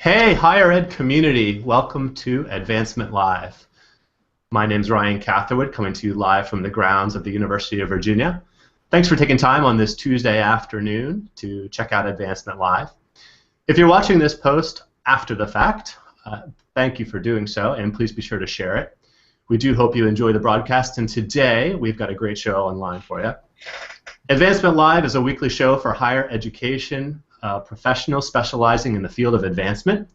Hey, higher ed community, welcome to Advancement Live. My name's Ryan Catherwood, coming to you live from the grounds of the University of Virginia. Thanks for taking time on this Tuesday afternoon to check out Advancement Live. If you're watching this post after the fact, thank you for doing so, and please be sure to share it. We do hope you enjoy the broadcast, and today we've got a great show online for you. Advancement Live is a weekly show for higher education professionals specializing in the field of advancement.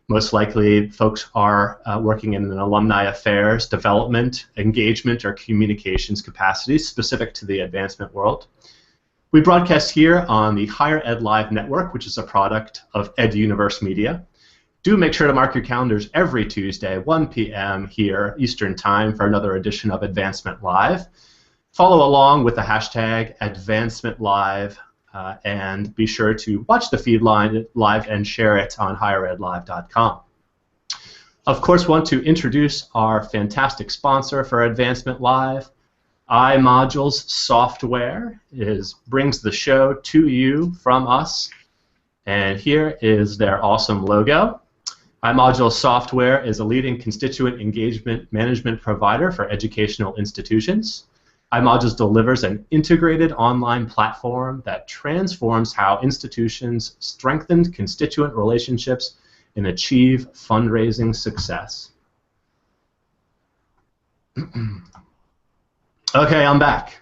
Most likely, folks are working in an alumni affairs, development, engagement, or communications capacities specific to the advancement world. We broadcast here on the HigherEdLive network, which is a product of EdUniverse Media. Do make sure to mark your calendars every Tuesday, 1 p.m. here Eastern Time, for another edition of Advancement Live. Follow along with the hashtag AdvancementLive. And be sure to watch the feed live and share it on HigherEdLive.com. Of course, want to introduce our fantastic sponsor for Advancement Live. iModules Software brings the show to you from us, and here is their awesome logo. iModules Software is a leading constituent engagement management provider for educational institutions. iModules delivers an integrated online platform that transforms how institutions strengthen constituent relationships and achieve fundraising success. Okay, I'm back.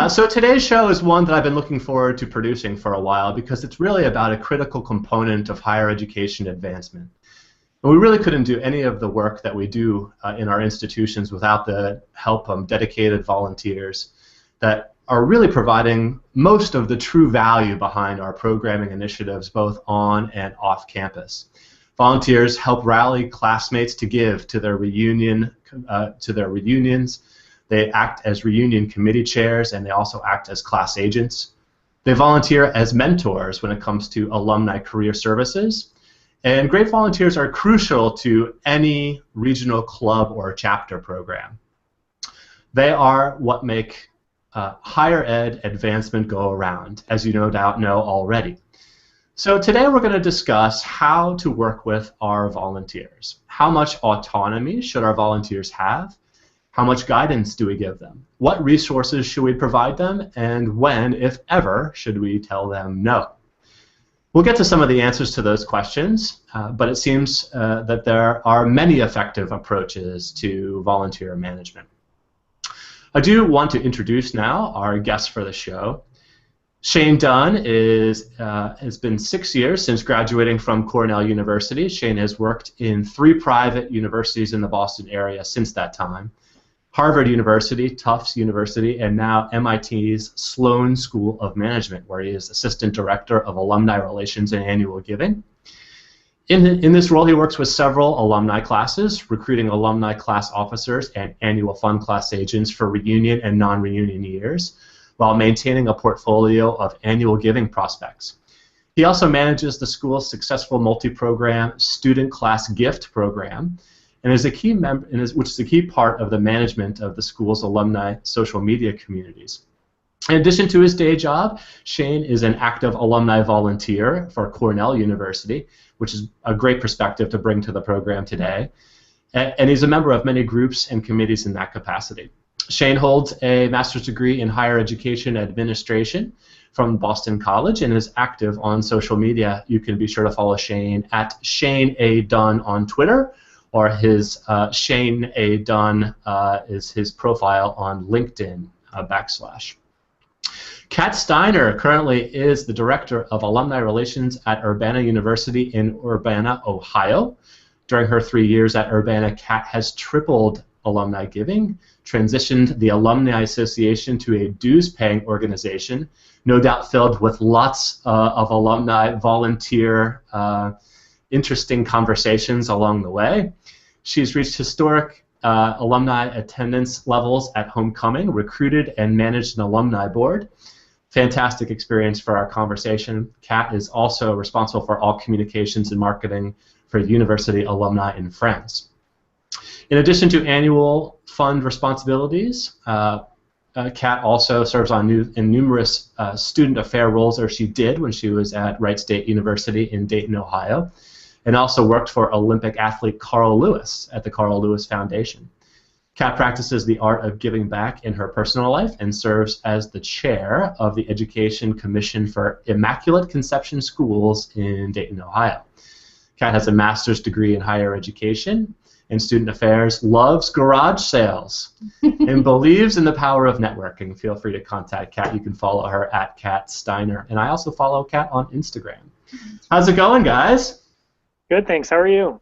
So today's show is one that I've been looking forward to producing for a while because it's really about a critical component of higher education advancement. And we really couldn't do any of the work that we do in our institutions without the help of dedicated volunteers that are really providing most of the true value behind our programming initiatives, both on and off campus. Volunteers help rally classmates to give to their reunions. They act as reunion committee chairs, and they also act as class agents. They volunteer as mentors when it comes to alumni career services. And great volunteers are crucial to any regional club or chapter program. They are what make higher ed advancement go around, as you no doubt know already. So today we're going to discuss how to work with our volunteers. How much autonomy should our volunteers have? How much guidance do we give them? What resources should we provide them? And when, if ever, should we tell them no? We'll get to some of the answers to those questions, but it seems that there are many effective approaches to volunteer management. I do want to introduce now our guest for the show. Shane Dunn has been 6 years since graduating from Cornell University. Shane has worked in 3 private universities in the Boston area since that time: Harvard University, Tufts University, and now MIT's Sloan School of Management, where he is Assistant Director of Alumni Relations and Annual Giving. In this role, he works with several alumni classes, recruiting alumni class officers and annual fund class agents for reunion and non-reunion years, while maintaining a portfolio of annual giving prospects. He also manages the school's successful multi-program student class gift program, and is a key member, which is a key part of the management of the school's alumni social media communities. In addition to his day job, Shane is an active alumni volunteer for Cornell University, which is a great perspective to bring to the program today. And he's a member of many groups and committees in that capacity. Shane holds a master's degree in higher education administration from Boston College and is active on social media. You can be sure to follow Shane at Shane A. Dunn on Twitter, or his Shane A. Dunn is his profile on LinkedIn /. Kat Steiner currently is the Director of Alumni Relations at Urbana University in Urbana, Ohio. During her 3 years at Urbana, Kat has tripled alumni giving, transitioned the Alumni Association to a dues-paying organization, no doubt filled with lots of alumni volunteer interesting conversations along the way. She's reached historic alumni attendance levels at homecoming, recruited and managed an alumni board. Fantastic experience for our conversation. Kat is also responsible for all communications and marketing for university alumni and friends. In addition to annual fund responsibilities, Kat also serves in numerous student affair roles, or she did when she was at Wright State University in Dayton, Ohio. and also worked for Olympic athlete Carl Lewis at the Carl Lewis Foundation. Kat practices the art of giving back in her personal life and serves as the chair of the Education Commission for Immaculate Conception Schools in Dayton, Ohio. Kat has a master's degree in higher education and student affairs, loves garage sales, and believes in the power of networking. Feel free to contact Kat. You can follow her at Kat Steiner. And I also follow Kat on Instagram. How's it going, guys? Good, thanks. How are you?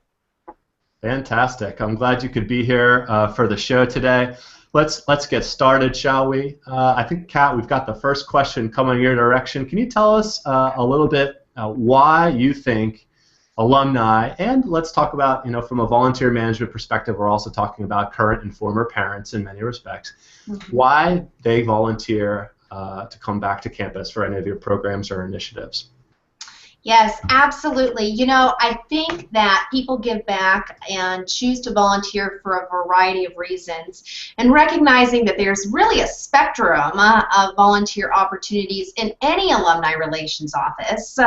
Fantastic. I'm glad you could be here for the show today. Let's get started, shall we? I think, Kat, we've got the first question coming your direction. Can you tell us a little bit why you think alumni, and let's talk about, from a volunteer management perspective, we're also talking about current and former parents in many respects, why they volunteer to come back to campus for any of your programs or initiatives? Yes, absolutely. I think that people give back and choose to volunteer for a variety of reasons, and recognizing that there's really a spectrum of volunteer opportunities in any alumni relations office,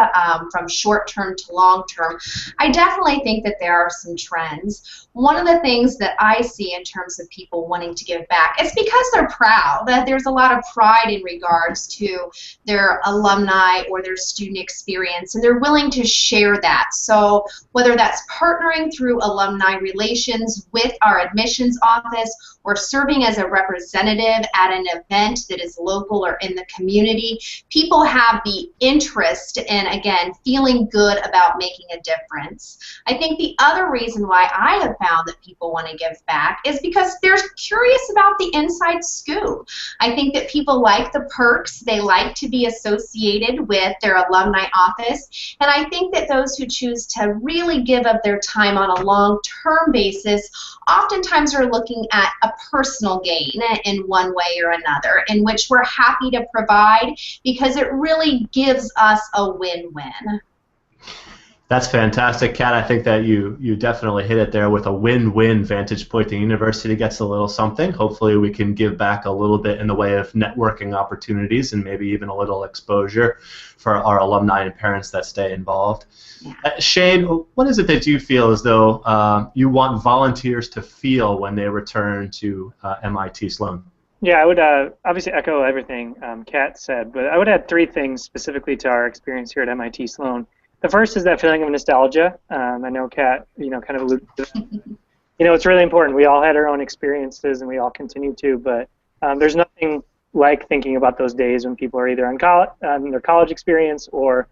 from short-term to long-term. I definitely think that there are some trends. One of the things that I see in terms of people wanting to give back is because they're proud. That there's a lot of pride in regards to their alumni or their student experience, and they're willing to share that. So whether that's partnering through alumni relations with our admissions office or serving as a representative at an event that is local or in the community, people have the interest in, again, feeling good about making a difference. I think the other reason why I have found that people want to give back is because they're curious about the inside scoop. I think that people like the perks. They like to be associated with their alumni office. And I think that those who choose to really give up their time on a long-term basis oftentimes are looking at a personal gain in one way or another, in which we're happy to provide because it really gives us a win-win. That's fantastic, Kat. I think that you definitely hit it there with a win-win vantage point. The university gets a little something. Hopefully we can give back a little bit in the way of networking opportunities and maybe even a little exposure for our alumni and parents that stay involved. Yeah. Shane, what is it that you feel as though you want volunteers to feel when they return to MIT Sloan? Yeah, I would obviously echo everything Kat said, but I would add three things specifically to our experience here at MIT Sloan. The first is that feeling of nostalgia. I know Kat, kind of alluded to that. It's really important. We all had our own experiences, and we all continue to. But there's nothing like thinking about those days when people are either on their college experience, or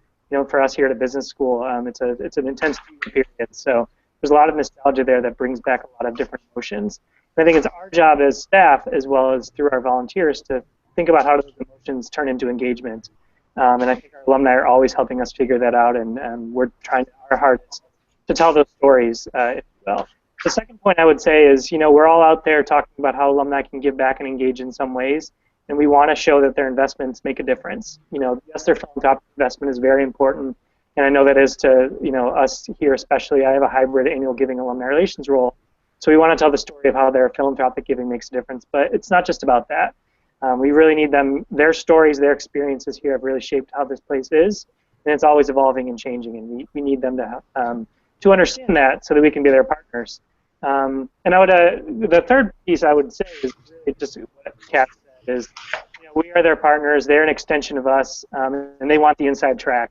for us here at a business school, it's an intense period. So there's a lot of nostalgia there that brings back a lot of different emotions. And I think it's our job as staff, as well as through our volunteers, to think about how those emotions turn into engagement. And I think our alumni are always helping us figure that out, and we're trying our hardest to tell those stories as well. The second point I would say is, we're all out there talking about how alumni can give back and engage in some ways, and we want to show that their investments make a difference. Yes, their philanthropic investment is very important, and I know that is to, us here especially. I have a hybrid annual giving alumni relations role, so we want to tell the story of how their philanthropic giving makes a difference, but it's not just about that. We really need them. Their stories, their experiences here have really shaped how this place is, and it's always evolving and changing, and we need them to understand that so that we can be their partners. And I would the third piece I would say is really just what Kat said is, we are their partners. They're an extension of us, and they want the inside track.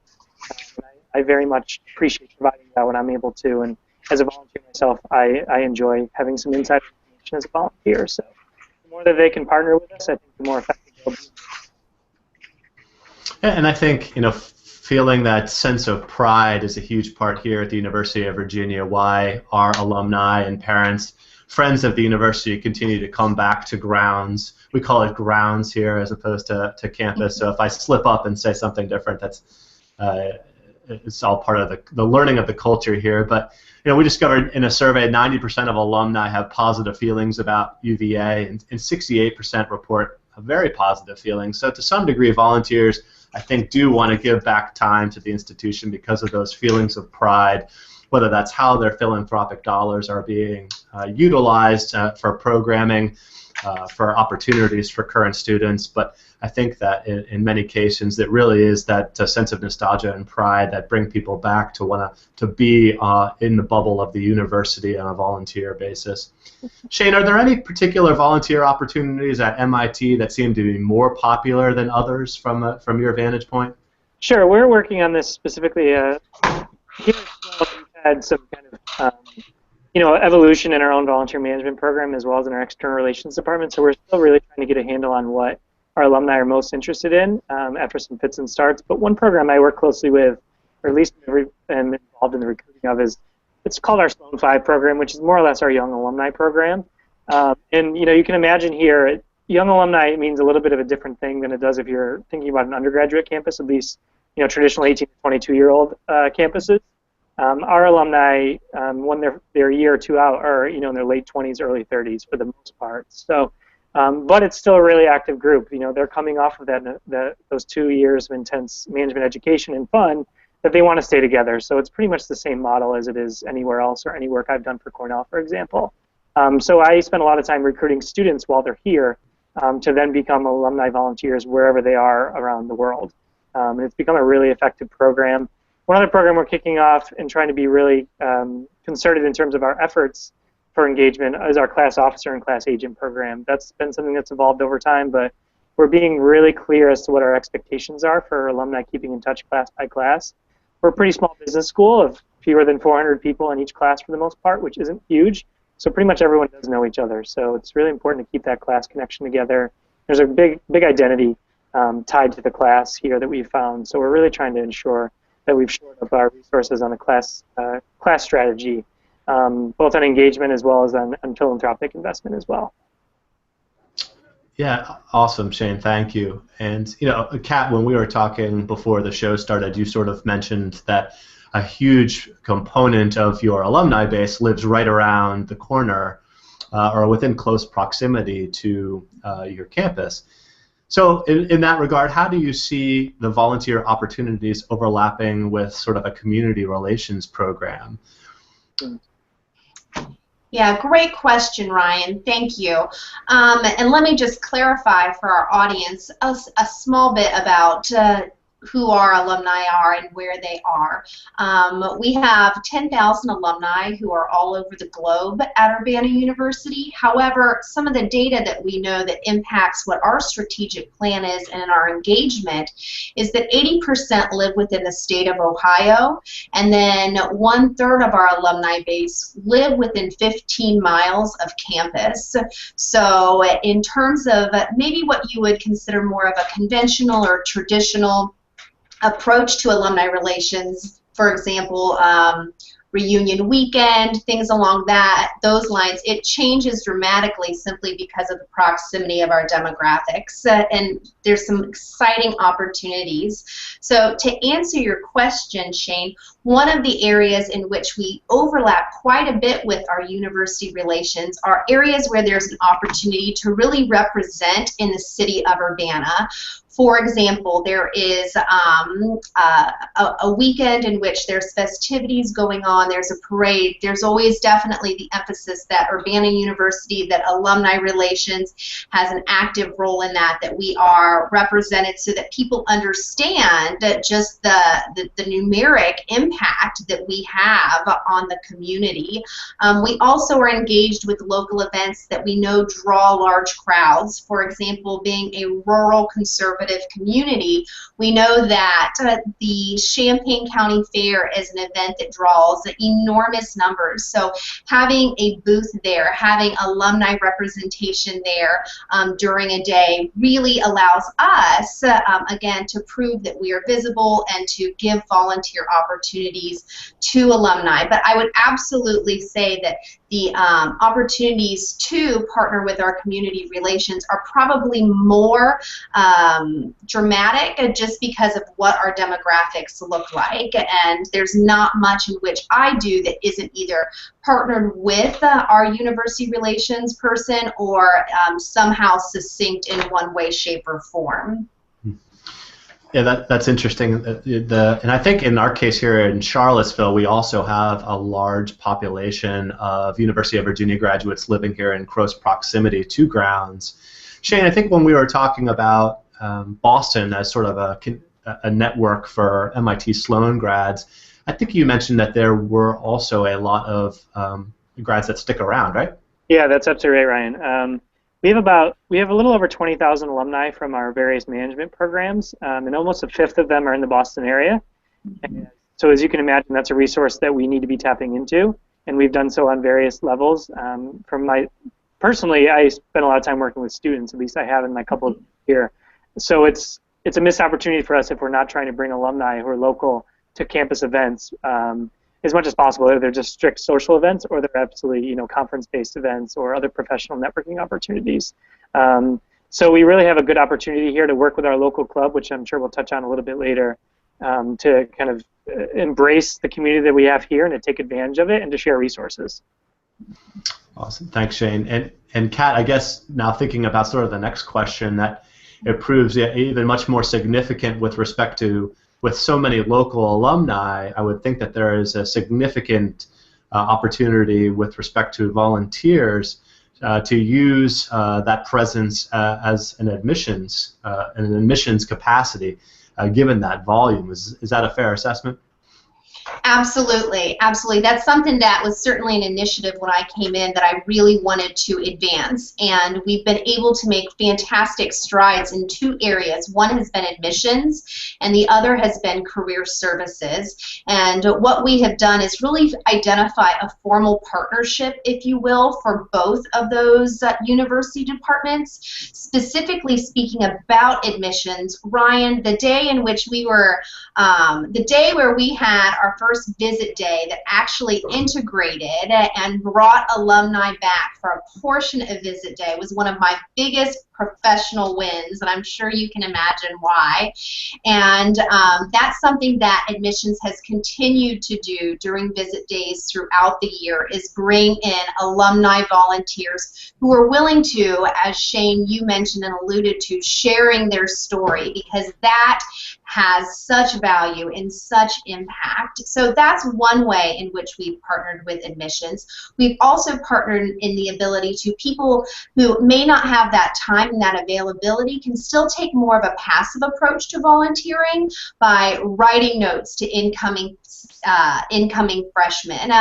I very much appreciate providing that when I'm able to, and as a volunteer myself, I enjoy having some inside information as a volunteer. So the more that they can partner with us, I think the more effective they'll be. Yeah, and I think, feeling that sense of pride is a huge part here at the University of Virginia, why our alumni and parents, friends of the university, continue to come back to grounds. We call it grounds here as opposed to campus, so if I slip up and say something different, that's it's all part of the learning of the culture here. But we discovered in a survey 90% of alumni have positive feelings about UVA, and 68% report a very positive feeling. So to some degree, volunteers, I think, do want to give back time to the institution because of those feelings of pride, whether that's how their philanthropic dollars are being utilized for programming, for opportunities for current students, but I think that in many cases it really is that sense of nostalgia and pride that bring people back to want to be in the bubble of the university on a volunteer basis. Shane, are there any particular volunteer opportunities at MIT that seem to be more popular than others from your vantage point? Sure, we're working on this specifically. Here at Sloan, we've had some kind of evolution in our own volunteer management program as well as in our external relations department. So we're still really trying to get a handle on what our alumni are most interested in after some fits and starts. But one program I work closely with, or at least am involved in the recruiting of, is it's called our Sloan 5 program, which is more or less our young alumni program. And you can imagine here, young alumni means a little bit of a different thing than it does if you're thinking about an undergraduate campus, at least traditional 18 to 22-year-old campuses. Our alumni, when they're a year or two out, are in their late 20s, early 30s for the most part. So, but it's still a really active group. They're coming off of those 2 years of intense management education and fun that they want to stay together. So it's pretty much the same model as it is anywhere else or any work I've done for Cornell, for example. So I spend a lot of time recruiting students while they're here to then become alumni volunteers wherever they are around the world. And it's become a really effective program. One other program we're kicking off and trying to be really concerted in terms of our efforts for engagement is our class officer and class agent program. That's been something that's evolved over time, but we're being really clear as to what our expectations are for alumni keeping in touch class by class. We're a pretty small business school of fewer than 400 people in each class for the most part, which isn't huge. So pretty much everyone does know each other. So it's really important to keep that class connection together. There's a big identity tied to the class here that we've found. So we're really trying to ensure that we've shored up our resources on a class strategy, both on engagement as well as on philanthropic investment as well. Yeah, awesome, Shane. Thank you. And Kat, when we were talking before the show started, you sort of mentioned that a huge component of your alumni base lives right around the corner or within close proximity to your campus. So in that regard, how do you see the volunteer opportunities overlapping with sort of a community relations program? Yeah, great question, Ryan. Thank you. And let me just clarify for our audience a small bit about who our alumni are and where they are. We have 10,000 alumni who are all over the globe at Urbana University. However, some of the data that we know that impacts what our strategic plan is and our engagement is that 80% live within the state of Ohio, and then 1/3 of our alumni base live within 15 miles of campus. So in terms of maybe what you would consider more of a conventional or traditional approach to alumni relations, for example, reunion weekend, things along those lines, it changes dramatically simply because of the proximity of our demographics, and there's some exciting opportunities. So to answer your question, Shane, one of the areas in which we overlap quite a bit with our university relations are areas where there's an opportunity to really represent in the city of Urbana. For example, there is a weekend in which there's festivities going on, there's a parade, there's always definitely the emphasis that Urbana University, that alumni relations has an active role in that we are represented so that people understand just the numeric impact that we have on the community. We also are engaged with local events that we know draw large crowds. For example, being a rural conservative community, we know that the Champaign County Fair is an event that draws enormous numbers. So having a booth there, having alumni representation there during a day really allows us, again, to prove that we are visible and to give volunteer opportunities to alumni. But I would absolutely say that the opportunities to partner with our community relations are probably more dramatic just because of what our demographics look like, and there's not much in which I do that isn't either partnered with our university relations person or somehow succinct in one way, shape, or form. Yeah, that's interesting. And I think in our case here in Charlottesville, we also have a large population of University of Virginia graduates living here in close proximity to grounds. Shane, I think when we were talking about Boston as sort of a network for MIT Sloan grads, I think you mentioned that there were also a lot of grads that stick around, right? Yeah, that's absolutely right, Ryan. We have a little over 20,000 alumni from our various management programs, and almost a fifth of them are in the Boston area. And so as you can imagine, that's a resource that we need to be tapping into, and we've done so on various levels. Personally, I spend a lot of time working with students, at least I have in my couple of years here. So it's a missed opportunity for us if we're not trying to bring alumni who are local to campus events as much as possible. Whether they're just strict social events or they're absolutely conference-based events or other professional networking opportunities. So we really have a good opportunity here to work with our local club, which I'm sure we'll touch on a little bit later, to kind of embrace the community that we have here and to take advantage of it and to share resources. Awesome. Thanks, Shane. And Kat, I guess now thinking about sort of the next question, that it proves even much more significant with respect to, with so many local alumni, I would think that there is a significant opportunity with respect to volunteers to use that presence as an admissions capacity, given that volume. Is that a fair assessment? Absolutely, absolutely. That's something that was certainly an initiative when I came in that I really wanted to advance, and we've been able to make fantastic strides in two areas. One has been admissions, and the other has been career services. And what we have done is really identify a formal partnership, if you will, for both of those university departments. Specifically speaking about admissions, Ryan, the day in which we were, the day where we had our first visit day that actually integrated and brought alumni back for a portion of visit day was one of my biggest professional wins, and I'm sure you can imagine why. And that's something that admissions has continued to do during visit days throughout the year, is bring in alumni volunteers who are willing to, as Shane, you mentioned and alluded to, sharing their story, because that has such value and such impact. So that's one way in which we've partnered with admissions. We've also partnered in the ability to people who may not have that time and that availability can still take more of a passive approach to volunteering by writing notes to incoming freshmen,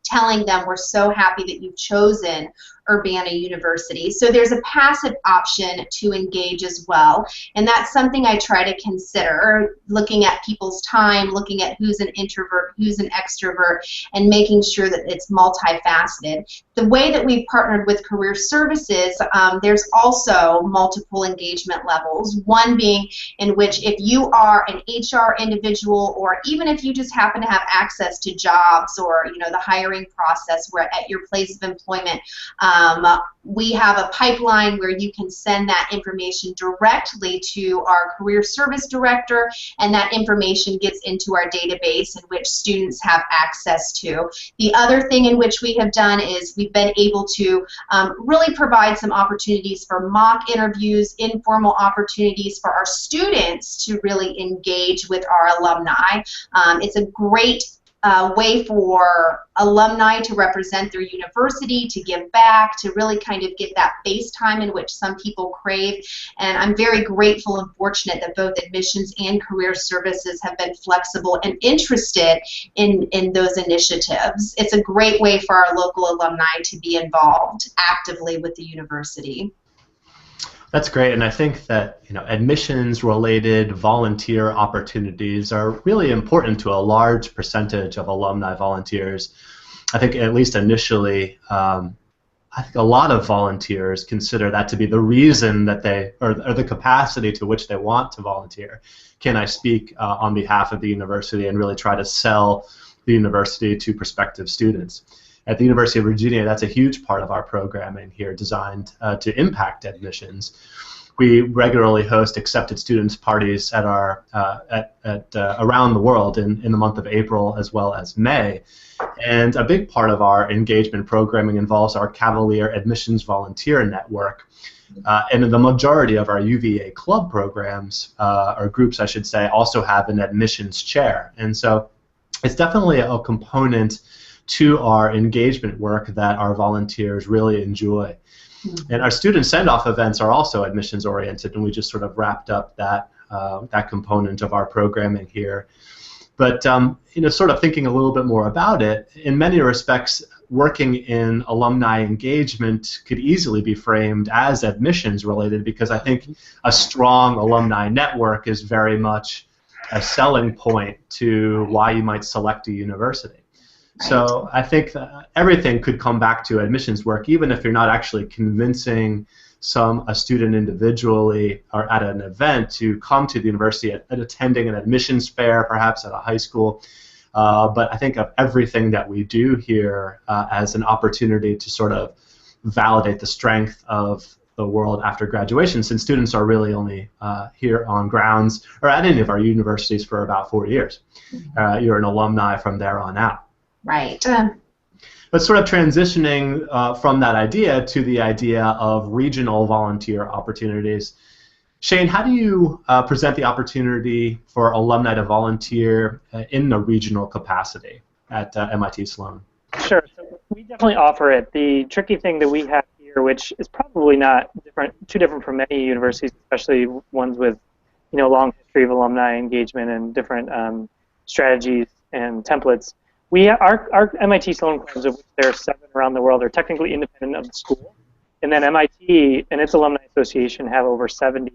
telling them we're so happy that you've chosen Urbana University. So there's a passive option to engage as well, and that's something I try to consider, looking at people's time, looking at who's an introvert, who's an extrovert, and making sure that it's multifaceted. The way that we've partnered with career services, there's also multiple engagement levels, one being in which if you are an HR individual, or even if you just happen to have access to jobs or the hiring process where at your place of employment, we have a pipeline where you can send that information directly to our career service director, and that information gets into our database in which students have access to. The other thing in which we have done is we've been able to really provide some opportunities for mock interviews, informal opportunities for our students to really engage with our alumni. It's a great way for alumni to represent their university, to give back, to really kind of get that face time in which some people crave. And I'm very grateful and fortunate that both admissions and career services have been flexible and interested in those initiatives. It's a great way for our local alumni to be involved actively with the university. That's great, and I think that admissions-related volunteer opportunities are really important to a large percentage of alumni volunteers. I think at least initially, I think a lot of volunteers consider that to be the reason that they, or the capacity to which they want to volunteer. Can I speak on behalf of the university and really try to sell the university to prospective students? At the University of Virginia, that's a huge part of our programming here, designed to impact admissions. We regularly host accepted students parties at our around the world in the month of April as well as May, And a big part of our engagement programming involves our Cavalier Admissions Volunteer Network. And the majority of our UVA club programs, or groups I should say, also have an admissions chair. And so it's definitely a component to our engagement work that our volunteers really enjoy. And our student send-off events are also admissions-oriented, and we just sort of wrapped up that, that component of our programming here. But sort of thinking a little bit more about it, in many respects, working in alumni engagement could easily be framed as admissions related, because I think a strong alumni network is very much a selling point to why you might select a university. So I think that everything could come back to admissions work, even if you're not actually convincing a student individually or at an event to come to the university at attending an admissions fair, perhaps at a high school. But I think of everything that we do here as an opportunity to sort of validate the strength of the world after graduation, since students are really only here on grounds or at any of our universities for about 4 years. You're an alumni from there on out. Right. But sort of transitioning from that idea to the idea of regional volunteer opportunities, Shane, how do you present the opportunity for alumni to volunteer in a regional capacity at MIT Sloan? Sure. So we definitely offer it. The tricky thing that we have here, which is probably not too different from many universities, especially ones with long history of alumni engagement and different strategies and templates. Our MIT Sloan clubs, of which there are 7 around the world, are technically independent of the school. And then MIT and its alumni association have over 70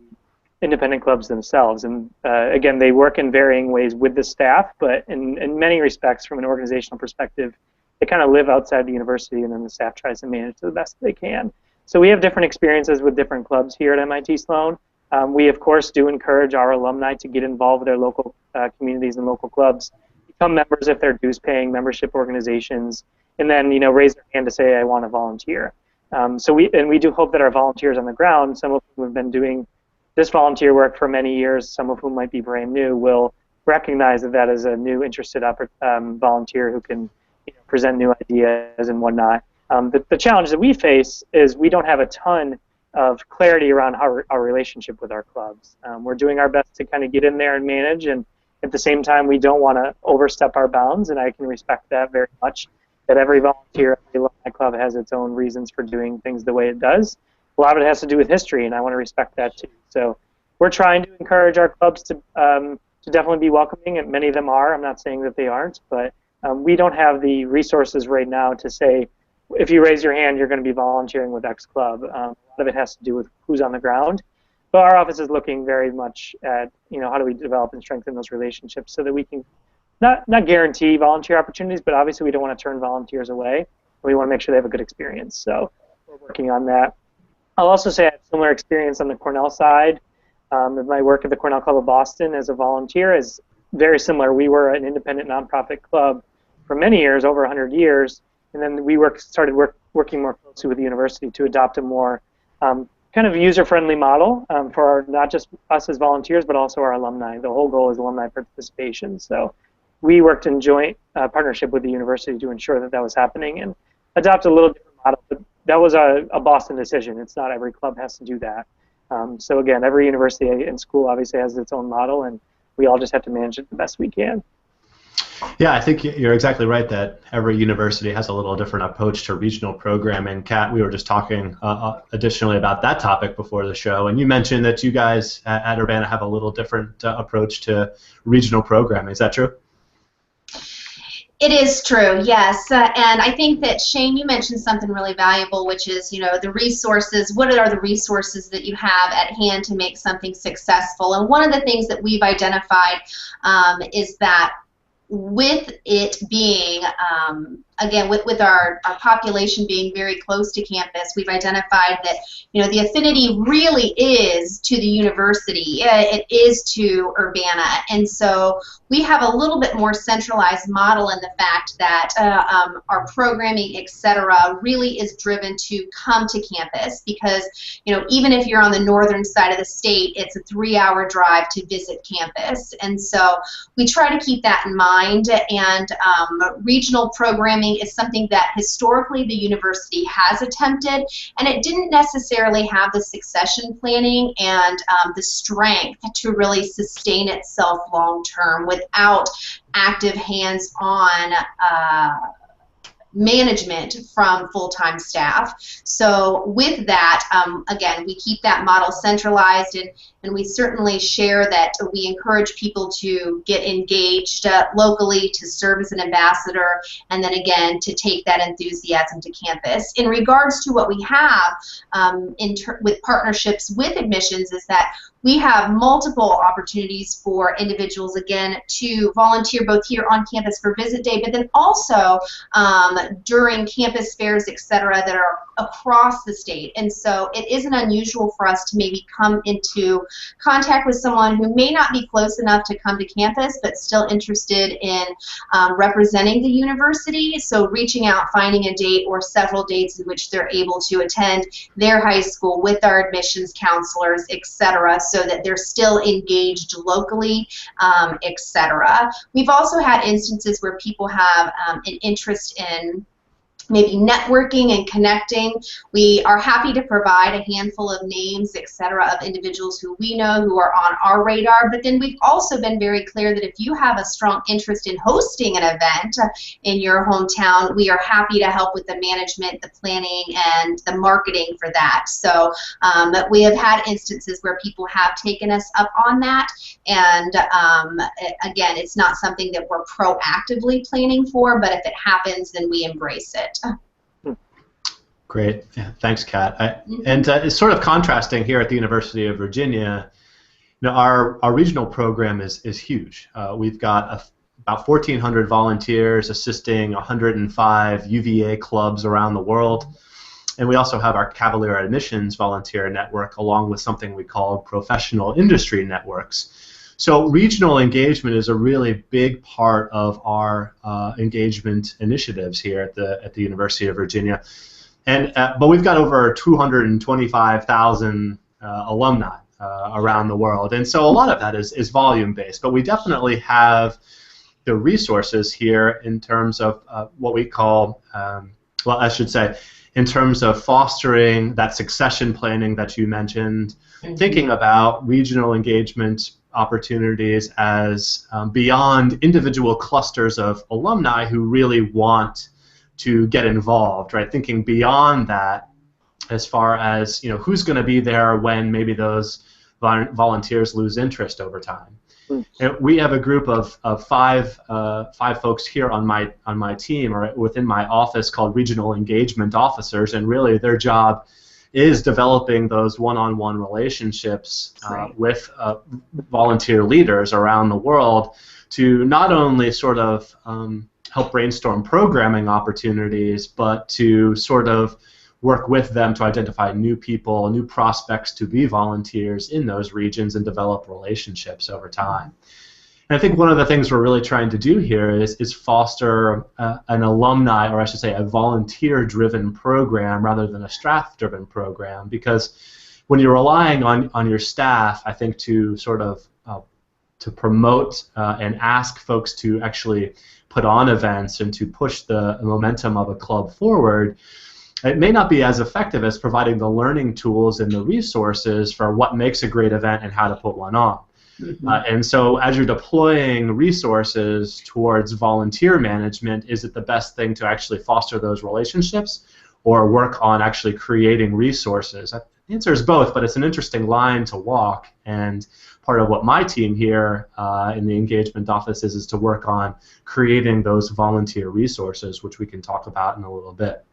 independent clubs themselves. And again, they work in varying ways with the staff, but in many respects, from an organizational perspective, they kind of live outside the university, and then the staff tries to manage to the best they can. So we have different experiences with different clubs here at MIT Sloan. We, of course, do encourage our alumni to get involved with their local communities and local clubs, become members if they're dues-paying membership organizations, and then raise their hand to say, I want to volunteer. So we do hope that our volunteers on the ground, some of whom have been doing this volunteer work for many years, some of whom might be brand new, will recognize that is a new interested volunteer who can present new ideas and whatnot. The challenge that we face is we don't have a ton of clarity around our relationship with our clubs. We're doing our best to kind of get in there and manage, and at the same time, we don't want to overstep our bounds, and I can respect that very much, that every volunteer, every alumni club has its own reasons for doing things the way it does. A lot of it has to do with history, and I want to respect that too. So we're trying to encourage our clubs to definitely be welcoming, and many of them are. I'm not saying that they aren't, but we don't have the resources right now to say, if you raise your hand, you're going to be volunteering with X club. A lot of it has to do with who's on the ground. But our office is looking very much at, how do we develop and strengthen those relationships so that we can not guarantee volunteer opportunities, but obviously we don't want to turn volunteers away. We want to make sure they have a good experience. So we're working on that. I'll also say I had similar experience on the Cornell side. My work at the Cornell Club of Boston as a volunteer is very similar. We were an independent nonprofit club for many years, over 100 years, and then we started working more closely with the university to adopt a more kind of user-friendly model for not just us as volunteers, but also our alumni. The whole goal is alumni participation. So we worked in joint partnership with the university to ensure that was happening and adopt a little different model. But that was a Boston decision. It's not every club has to do that. So again, every university and school obviously has its own model, and we all just have to manage it the best we can. Yeah, I think you're exactly right that every university has a little different approach to regional programming. Kat, we were just talking additionally about that topic before the show, and you mentioned that you guys at Urbana have a little different approach to regional programming. Is that true? It is true, yes. And I think that, Shane, you mentioned something really valuable, which is, the resources. What are the resources that you have at hand to make something successful? And one of the things that we've identified is that with it being again, with our population being very close to campus, we've identified that, you know, the affinity really is to the university. It is to Urbana. And so we have a little bit more centralized model in the fact that our programming, et cetera, really is driven to come to campus because, you know, even if you're on the northern side of the state, it's a 3-hour drive to visit campus. And so we try to keep that in mind. And regional programming is something that historically the university has attempted, and it didn't necessarily have the succession planning and the strength to really sustain itself long term without active hands-on management from full-time staff. So with that, again, we keep that model centralized, and we certainly share that we encourage people to get engaged locally, to serve as an ambassador, and then again to take that enthusiasm to campus. In regards to what we have with partnerships with admissions is that we have multiple opportunities for individuals, again, to volunteer both here on campus for visit day, but then also during campus fairs, et cetera, that are across the state. And so it isn't unusual for us to maybe come into contact with someone who may not be close enough to come to campus, but still interested in representing the university. So reaching out, finding a date or several dates in which they're able to attend their high school with our admissions counselors, et cetera, so that they're still engaged locally, et cetera. We've also had instances where people have an interest in maybe networking and connecting. We are happy to provide a handful of names, et cetera, of individuals who we know who are on our radar, but then we've also been very clear that if you have a strong interest in hosting an event in your hometown, we are happy to help with the management, the planning, and the marketing for that. So we have had instances where people have taken us up on that, and again, it's not something that we're proactively planning for, but if it happens, then we embrace it. Great. Yeah, thanks, Kat. And it's sort of contrasting here at the University of Virginia. You know, our regional program is huge. We've got about 1,400 volunteers assisting 105 UVA clubs around the world. And we also have our Cavalier Admissions volunteer network along with something we call professional industry networks. So regional engagement is a really big part of our engagement initiatives here at the University of Virginia. And but we've got over 225,000 alumni around the world, and so a lot of that is volume based. But we definitely have the resources here in terms of what we call, well, I should say, in terms of fostering that succession planning that you mentioned, thinking about regional engagement opportunities as beyond individual clusters of alumni who really want to get involved, right? Thinking beyond that as far as, you know, who's going to be there when maybe those volunteers lose interest over time. And we have a group of five folks here on my team or within my office called Regional Engagement Officers, and really their job is developing those one-on-one relationships with volunteer leaders around the world to not only sort of help brainstorm programming opportunities, but to sort of work with them to identify new people, new prospects to be volunteers in those regions and develop relationships over time. And I think one of the things we're really trying to do here is foster an alumni, or I should say a volunteer-driven program rather than a staff-driven program, because when you're relying on your staff, I think to sort of to promote and ask folks to actually put on events and to push the momentum of a club forward, it may not be as effective as providing the learning tools and the resources for what makes a great event and how to put one on. And so as you're deploying resources towards volunteer management, is it the best thing to actually foster those relationships or work on actually creating resources? The answer is both, but it's an interesting line to walk, and part of what my team here in the engagement office is to work on creating those volunteer resources, which we can talk about in a little bit.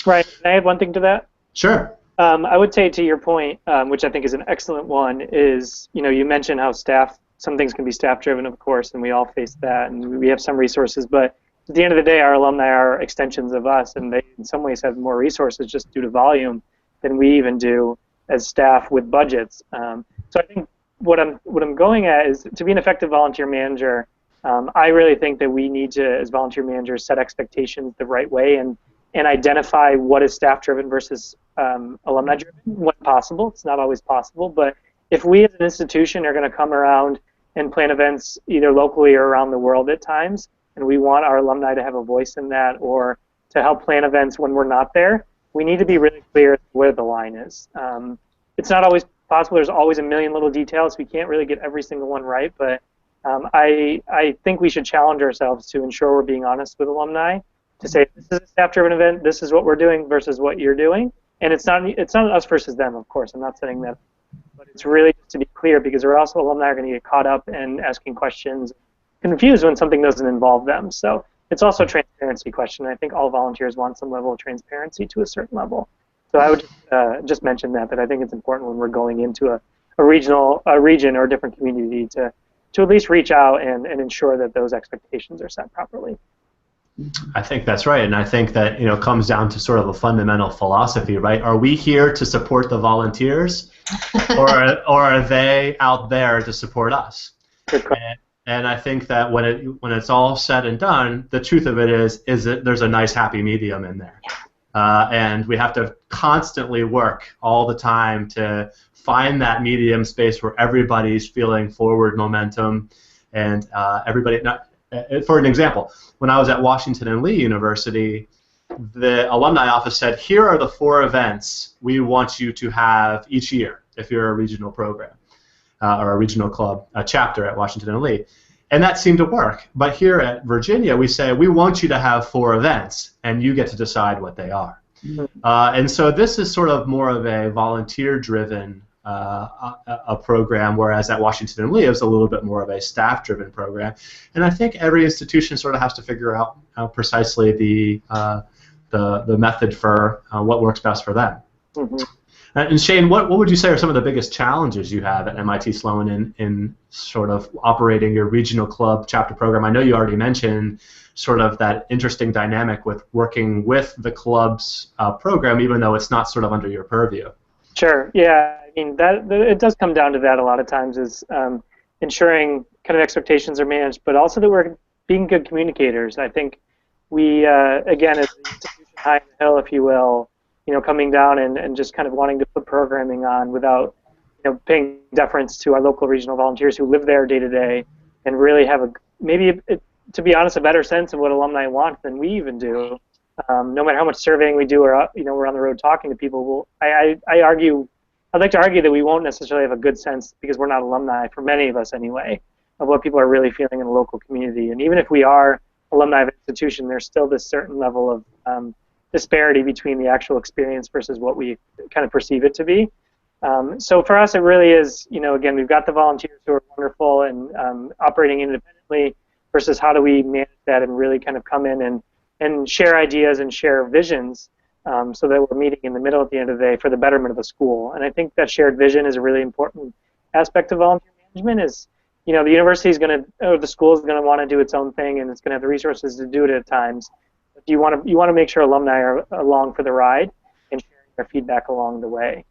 Right. Can I add one thing to that? Sure. I would say to your point, which I think is an excellent one, is, you know, you mentioned how some things can be staff-driven, of course, and we all face that, and we have some resources, but at the end of the day, our alumni are extensions of us, and they in some ways have more resources just due to volume than we even do as staff with budgets. So I think what I'm going at is to be an effective volunteer manager. I really think that we need to, as volunteer managers, set expectations the right way and identify what is staff-driven versus alumni-driven when possible. It's not always possible, but if we as an institution are going to come around and plan events either locally or around the world at times, and we want our alumni to have a voice in that or to help plan events when we're not there, we need to be really clear where the line is. It's not always possible. There's always a million little details. We can't really get every single one right, but I think we should challenge ourselves to ensure we're being honest with alumni, to say this is a staff-driven event, this is what we're doing versus what you're doing, and it's not us versus them, of course. I'm not saying that, but it's really just to be clear, because we're also alumni are going to get caught up in asking questions, confused when something doesn't involve them. So it's also a transparency question. I think all volunteers want some level of transparency to a certain level. So I would just mention that I think it's important when we're going into a region or a different community to at least reach out and ensure that those expectations are set properly. I think that's right, and I think that comes down to sort of a fundamental philosophy, right? Are we here to support the volunteers, or are they out there to support us? And I think that when it's all said and done, the truth of it is that there's a nice happy medium in there, and we have to constantly work all the time to find that medium space where everybody's feeling forward momentum, and everybody. For an example, when I was at Washington and Lee University, the alumni office said, here are the 4 events we want you to have each year if you're a regional program or a regional club, a chapter at Washington and Lee. And that seemed to work. But here at Virginia, we say, we want you to have 4 events, and you get to decide what they are. And so this is sort of more of a volunteer-driven a program, whereas at Washington and Lee it was a little bit more of a staff-driven program. And I think every institution sort of has to figure out precisely the method for what works best for them. And Shane, what would you say are some of the biggest challenges you have at MIT Sloan in sort of operating your regional club chapter program? I know you already mentioned sort of that interesting dynamic with working with the club's program, even though it's not sort of under your purview. Sure. Yeah. I mean, it does come down to that a lot of times, is ensuring kind of expectations are managed, but also that we're being good communicators. I think we, again, as an institution high in the hill, if you will, coming down and just kind of wanting to put programming on without, paying deference to our local regional volunteers who live there day to day and really have to be honest, a better sense of what alumni want than we even do. No matter how much surveying we do, or we're on the road talking to people. I'd like to argue that we won't necessarily have a good sense, because we're not alumni, for many of us anyway, of what people are really feeling in the local community. And even if we are alumni of an institution, there's still this certain level of disparity between the actual experience versus what we kind of perceive it to be. So for us, it really is, again, we've got the volunteers who are wonderful and operating independently, versus how do we manage that and really kind of come in and share ideas and share visions, so that we're meeting in the middle at the end of the day for the betterment of the school. And I think that shared vision is a really important aspect of volunteer management. Is the university is going to, or the school is going to want to do its own thing, and it's going to have the resources to do it at times. But you want to make sure alumni are along for the ride and sharing their feedback along the way.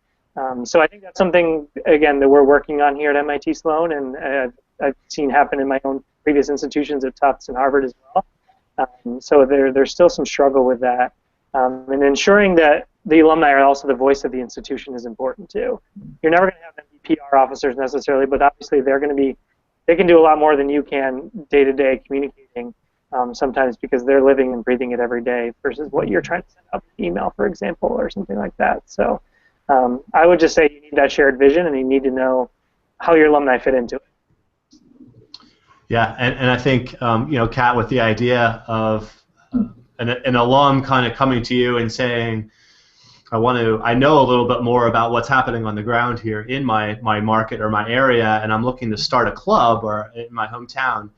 So I think that's something, again, that we're working on here at MIT Sloan, and I've seen happen in my own previous institutions at Tufts and Harvard as well. So there's still some struggle with that. And ensuring that the alumni are also the voice of the institution is important too. You're never going to have them be PR officers necessarily, but obviously they can do a lot more than you can day to day communicating sometimes, because they're living and breathing it every day versus what you're trying to send out an email, for example, or something like that. So I would just say you need that shared vision, and you need to know how your alumni fit into it. Yeah, and I think Kat, with the idea of an alum kind of coming to you and saying, I know a little bit more about what's happening on the ground here in my market or my area, and I'm looking to start a club or in my hometown.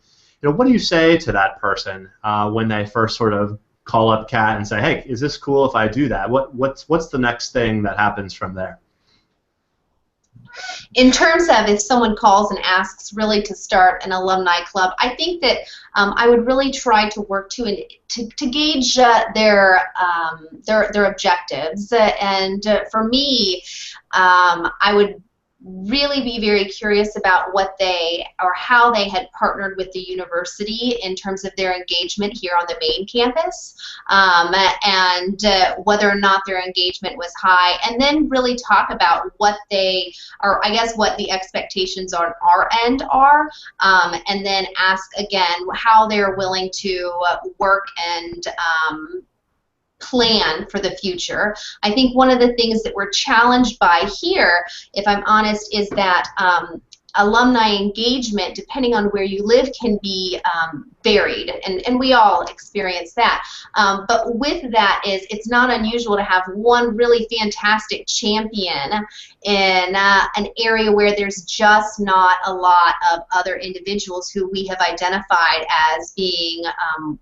What do you say to that person when they first sort of call up Kat and say, hey, is this cool if I do that? What's the next thing that happens from there? In terms of if someone calls and asks really to start an alumni club, I think that I would really try to work to gauge their objectives. And for me, I would really be very curious about what they or how they had partnered with the university in terms of their engagement here on the main campus, and whether or not their engagement was high, and then really talk about what they, or I guess what the expectations on our end are, and then ask again how they're willing to work and plan for the future. I think one of the things that we're challenged by here, if I'm honest, is that alumni engagement, depending on where you live, can be varied, and we all experience that. But with that is, it's not unusual to have one really fantastic champion in an area where there's just not a lot of other individuals who we have identified as being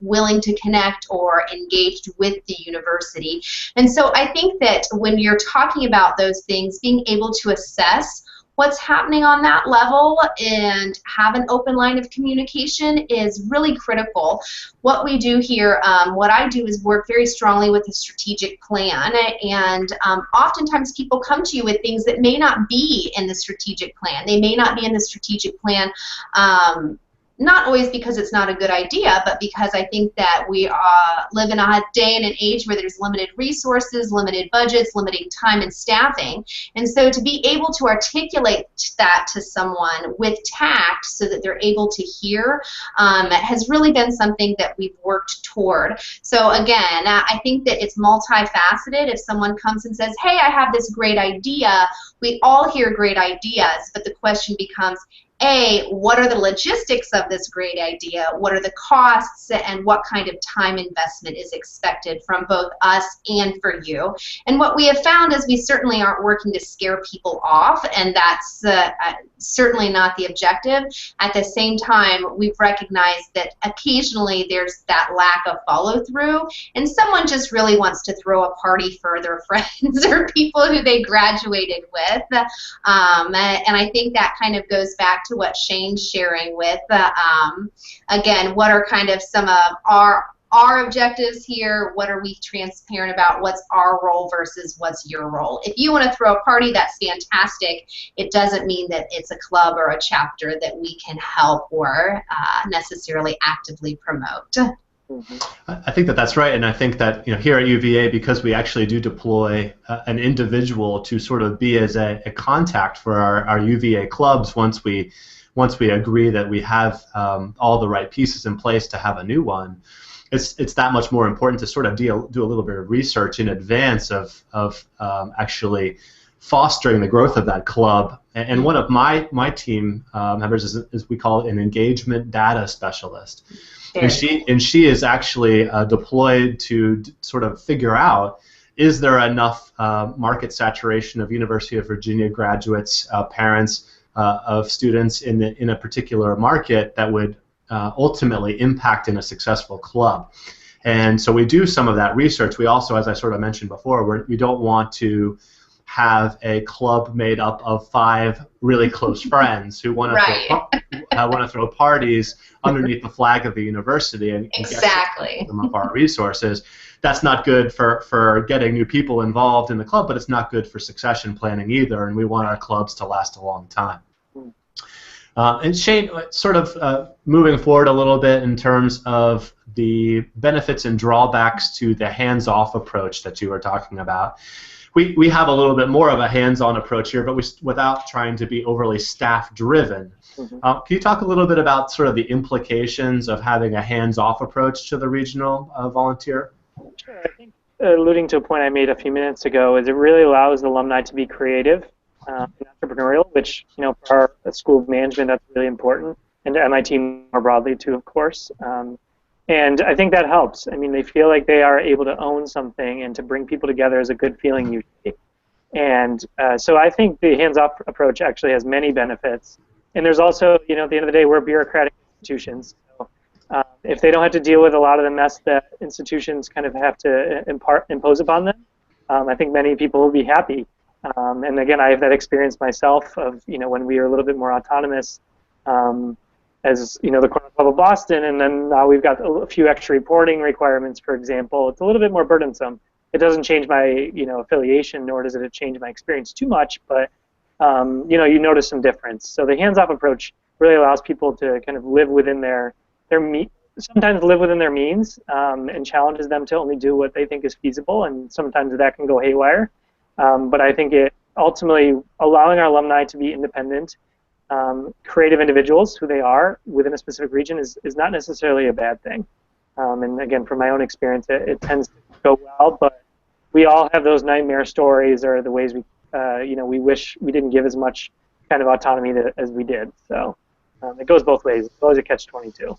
willing to connect or engaged with the university. And so I think that when you're talking about those things, being able to assess what's happening on that level and have an open line of communication is really critical. What we do here, what I do is work very strongly with a strategic plan, and oftentimes people come to you with things that may not be in the strategic plan. They may not be in the strategic plan not always because it's not a good idea, but because I think that we live in a day and an age where there's limited resources, limited budgets, limited time and staffing. And so to be able to articulate that to someone with tact so that they're able to hear has really been something that we've worked toward. So again, I think that it's multifaceted. If someone comes and says, hey, I have this great idea, we all hear great ideas, but the question becomes, A, what are the logistics of this great idea? What are the costs, and what kind of time investment is expected from both us and for you? And what we have found is we certainly aren't working to scare people off, and that's certainly not the objective. At the same time, we've recognized that occasionally there's that lack of follow-through, and someone just really wants to throw a party for their friends or people who they graduated with. And I think that kind of goes back to what Shane's sharing with, again, what are kind of some of our objectives here, what are we transparent about, what's our role versus what's your role. If you want to throw a party, that's fantastic. It doesn't mean that it's a club or a chapter that we can help or necessarily actively promote. I think that that's right, and I think that here at UVA, because we actually do deploy an individual to sort of be as a contact for our UVA clubs once we agree that we have all the right pieces in place to have a new one, it's that much more important to sort of do a little bit of research in advance of actually fostering the growth of that club. And one of my team members is we call it an engagement data specialist. And she is actually deployed to sort of figure out, is there enough market saturation of University of Virginia graduates, parents of students in a particular market that would ultimately impact in a successful club. And so we do some of that research. We also, as I sort of mentioned before, we don't want to have a club made up of 5 really close friends who want to throw parties underneath the flag of the university and exactly get some of our resources. That's not good for getting new people involved in the club, but it's not good for succession planning either, and we want our clubs to last a long time. And Shane, sort of moving forward a little bit in terms of the benefits and drawbacks to the hands-off approach that you were talking about. We have a little bit more of a hands-on approach here, but without trying to be overly staff-driven. Can you talk a little bit about sort of the implications of having a hands-off approach to the regional volunteer? Sure. I think alluding to a point I made a few minutes ago is it really allows alumni to be creative and entrepreneurial, which for our School of Management that's really important, and to MIT more broadly too, of course. And I think that helps. I mean, they feel like they are able to own something, and to bring people together is a good feeling usually. And so I think the hands-off approach actually has many benefits. And there's also, at the end of the day, we're bureaucratic institutions. So if they don't have to deal with a lot of the mess that institutions kind of have to impose upon them, I think many people will be happy. And again, I have that experience myself of, when we were a little bit more autonomous as, the Cornell Club of Boston, and then now we've got a few extra reporting requirements, for example. It's a little bit more burdensome. It doesn't change my, affiliation, nor does it change my experience too much, but, you notice some difference. So the hands-off approach really allows people to kind of live within sometimes live within their means, and challenges them to only do what they think is feasible, and sometimes that can go haywire. But I think it ultimately allowing our alumni to be independent, creative individuals who they are within a specific region is not necessarily a bad thing. And again, from my own experience, it tends to go well, but we all have those nightmare stories or the ways we wish we didn't give as much kind of autonomy as we did. So it goes both ways. It's always a catch-22.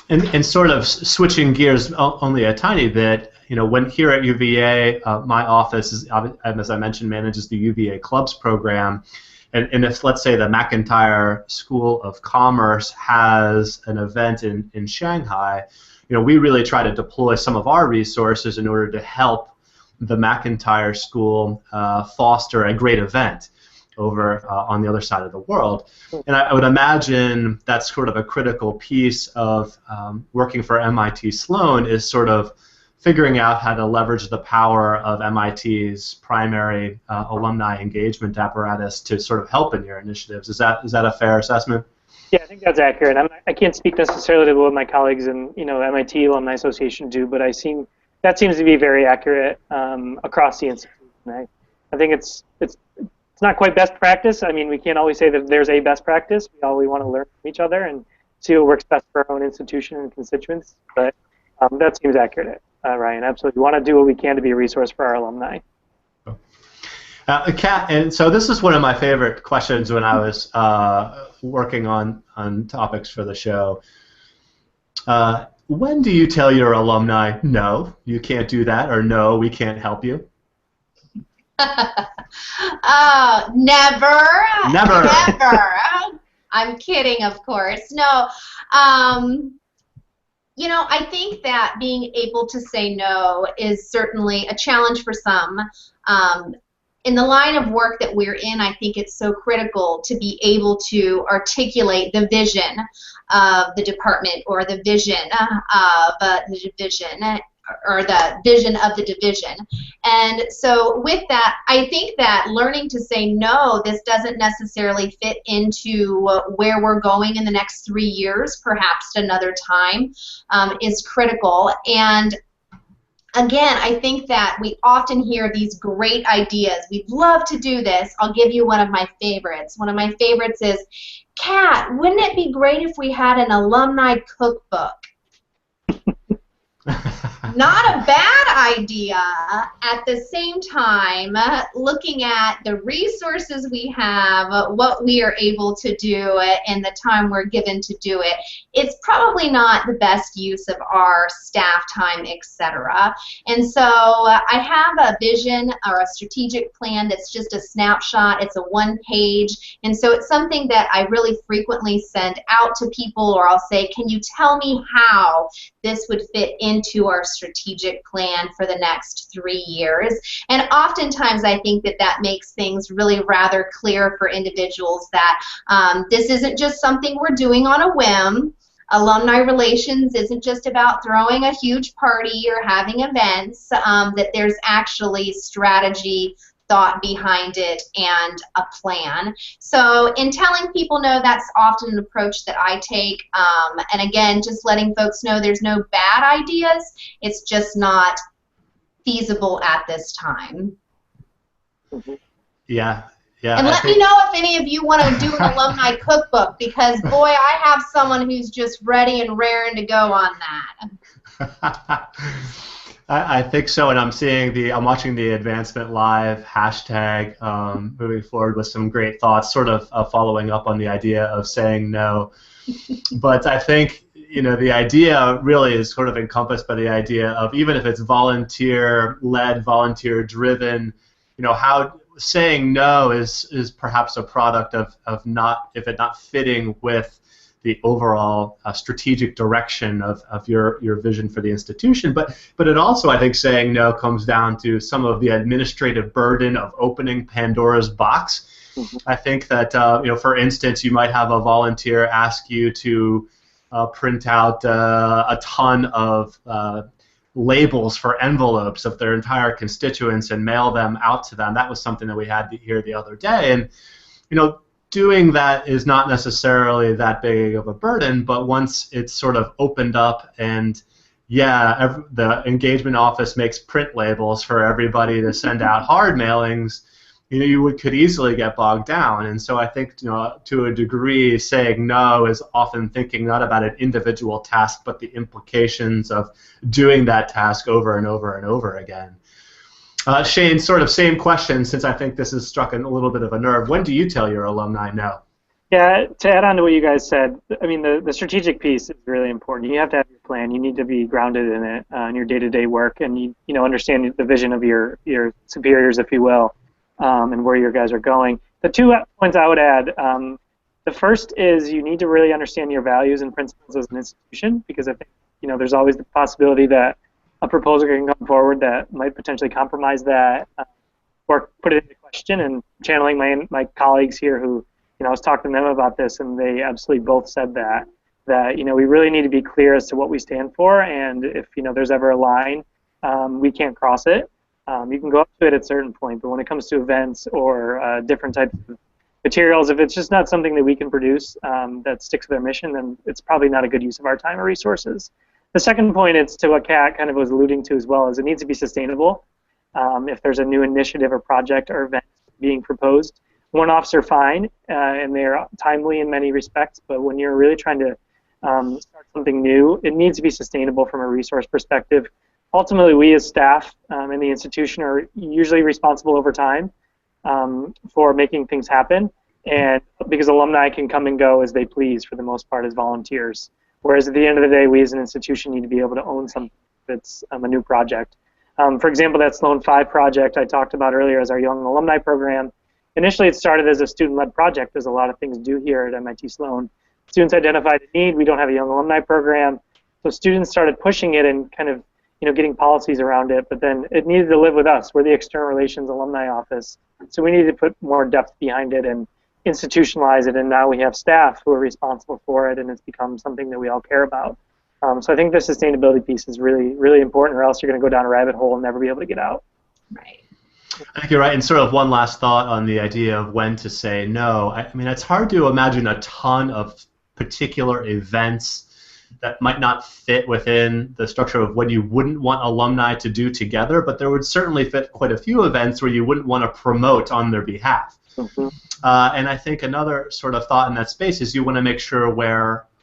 And sort of switching gears only a tiny bit, when here at UVA, my office is, as I mentioned, manages the UVA Clubs program, and if, let's say, the McIntyre School of Commerce has an event in Shanghai, we really try to deploy some of our resources in order to help the McIntyre School foster a great event over on the other side of the world. And I would imagine that's sort of a critical piece of working for MIT Sloan is sort of figuring out how to leverage the power of MIT's primary alumni engagement apparatus to sort of help in your initiatives. Is that a fair assessment? Yeah, I think that's accurate. I can't speak necessarily to what my colleagues in MIT Alumni Association do, but that seems to be very accurate across the institution. I think it's not quite best practice. I mean, we can't always say that there's a best practice. We want to learn from each other and see what works best for our own institution and constituents. But that seems accurate, Ryan. Absolutely. We want to do what we can to be a resource for our alumni. Kat, and so this is one of my favorite questions when I was working on topics for the show. When do you tell your alumni, no, you can't do that, or no, we can't help you? Never. Never. Never. I'm kidding, of course. No. I think that being able to say no is certainly a challenge for some. In the line of work that we're in, I think it's so critical to be able to articulate the vision of the department or the vision of the division or the vision of the division. And so with that, I think that learning to say no, this doesn't necessarily fit into where we're going in the next 3 years, perhaps another time, is critical. And again, I think that we often hear these great ideas. We'd love to do this. I'll give you one of my favorites. One of my favorites is, Kat, wouldn't it be great if we had an alumni cookbook? Not a bad idea. At the same time, looking at the resources we have, what we are able to do, and the time we're given to do it, it's probably not the best use of our staff time, etc. And so I have a vision or a strategic plan that's just a snapshot. It's a one-page, and so it's something that I really frequently send out to people, or I'll say, can you tell me how this would fit into our strategic plan for the next 3 years? And oftentimes I think that makes things really rather clear for individuals that this isn't just something we're doing on a whim. Alumni relations isn't just about throwing a huge party or having events, that there's actually strategy, thought behind it, and a plan. So in telling people no, that's often an approach that I take. And again, just letting folks know there's no bad ideas. It's just not feasible at this time. Yeah. Yeah. And let me know if any of you want to do an alumni cookbook, because boy, I have someone who's just ready and raring to go on that. I think so, and I'm watching the Advancement Live hashtag moving forward with some great thoughts, sort of following up on the idea of saying no. But I think the idea really is sort of encompassed by the idea of, even if it's volunteer-led, volunteer-driven, how saying no is perhaps a product of not fitting with the overall strategic direction of your vision for the institution. But it also, I think, saying no comes down to some of the administrative burden of opening Pandora's box. I think that, for instance, you might have a volunteer ask you to print out a ton of labels for envelopes of their entire constituents and mail them out to them. That was something that we had here the other day. And, doing that is not necessarily that big of a burden, but once it's sort of opened up and, the engagement office makes print labels for everybody to send out hard mailings, you could easily get bogged down. And so I think, to a degree, saying no is often thinking not about an individual task, but the implications of doing that task over and over and over again. Shane, sort of same question, since I think this has struck a little bit of a nerve. When do you tell your alumni no? Yeah, to add on to what you guys said, I mean, the strategic piece is really important. You have to have your plan. You need to be grounded in it, in your day-to-day work, and you understand the vision of your superiors, if you will, and where your guys are going. The 2 points I would add, the first is you need to really understand your values and principles as an institution, because I think there's always the possibility that a proposal can come forward that might potentially compromise that or put it into question. And channeling my colleagues here who, I was talking to them about this, and they absolutely both said that we really need to be clear as to what we stand for, and if there's ever a line, we can't cross it. You can go up to it at a certain point, but when it comes to events or different types of materials, if it's just not something that we can produce that sticks with our mission, then it's probably not a good use of our time or resources. The second point is to what Kat kind of was alluding to as well, is it needs to be sustainable. If there's a new initiative or project or event being proposed, one-offs are fine, and they're timely in many respects, but when you're really trying to start something new, it needs to be sustainable from a resource perspective. Ultimately, we as staff in the institution are usually responsible over time for making things happen, and because alumni can come and go as they please for the most part as volunteers. Whereas at the end of the day, we as an institution need to be able to own something that's a new project. For example, that Sloan 5 project I talked about earlier as our Young Alumni Program. Initially, it started as a student-led project. There's a lot of things to do here at MIT Sloan. Students identified a need. We don't have a Young Alumni Program. So students started pushing it and kind of getting policies around it, but then it needed to live with us. We're the External Relations Alumni Office. So we needed to put more depth behind it and institutionalize it, and now we have staff who are responsible for it, and it's become something that we all care about. So I think the sustainability piece is really, really important, or else you're going to go down a rabbit hole and never be able to get out. Right. I think you're right. And sort of one last thought on the idea of when to say no. I mean, it's hard to imagine a ton of particular events that might not fit within the structure of what you wouldn't want alumni to do together, but there would certainly fit quite a few events where you wouldn't want to promote on their behalf. Mm-hmm. And I think another sort of thought in that space is you want to make sure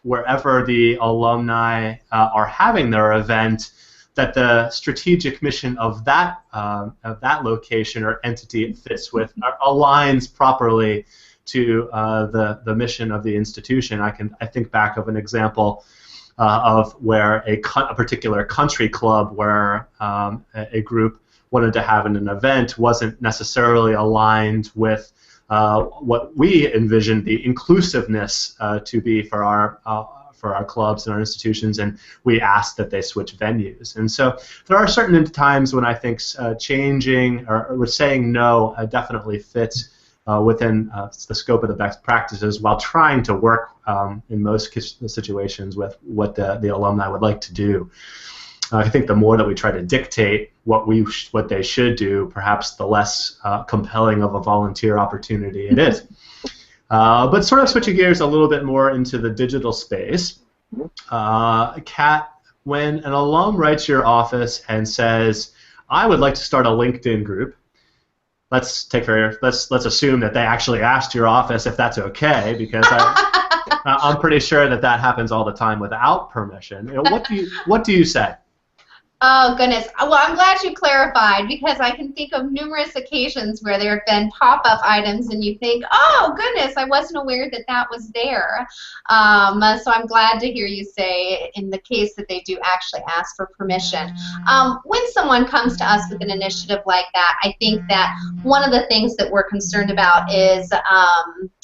wherever the alumni are having their event, that the strategic mission of that location or entity it fits with aligns properly to the mission of the institution. I think back of an example of where a particular country club where a group wanted to have an event wasn't necessarily aligned with what we envisioned the inclusiveness to be for our clubs and our institutions, and we asked that they switch venues. And so there are certain times when I think changing or saying no definitely fits within the scope of the best practices, while trying to work in most situations with what the alumni would like to do. I think the more that we try to dictate what they should do, perhaps the less compelling of a volunteer opportunity it is. But sort of switching gears a little bit more into the digital space, Kat, when an alum writes your office and says, "I would like to start a LinkedIn group," let's assume that they actually asked your office if that's okay, because I'm pretty sure that happens all the time without permission. What do you say? Oh, goodness. Well, I'm glad you clarified, because I can think of numerous occasions where there have been pop-up items and you think, oh, goodness, I wasn't aware that that was there. So I'm glad to hear you say in the case that they do actually ask for permission. When someone comes to us with an initiative like that, I think that one of the things that we're concerned about is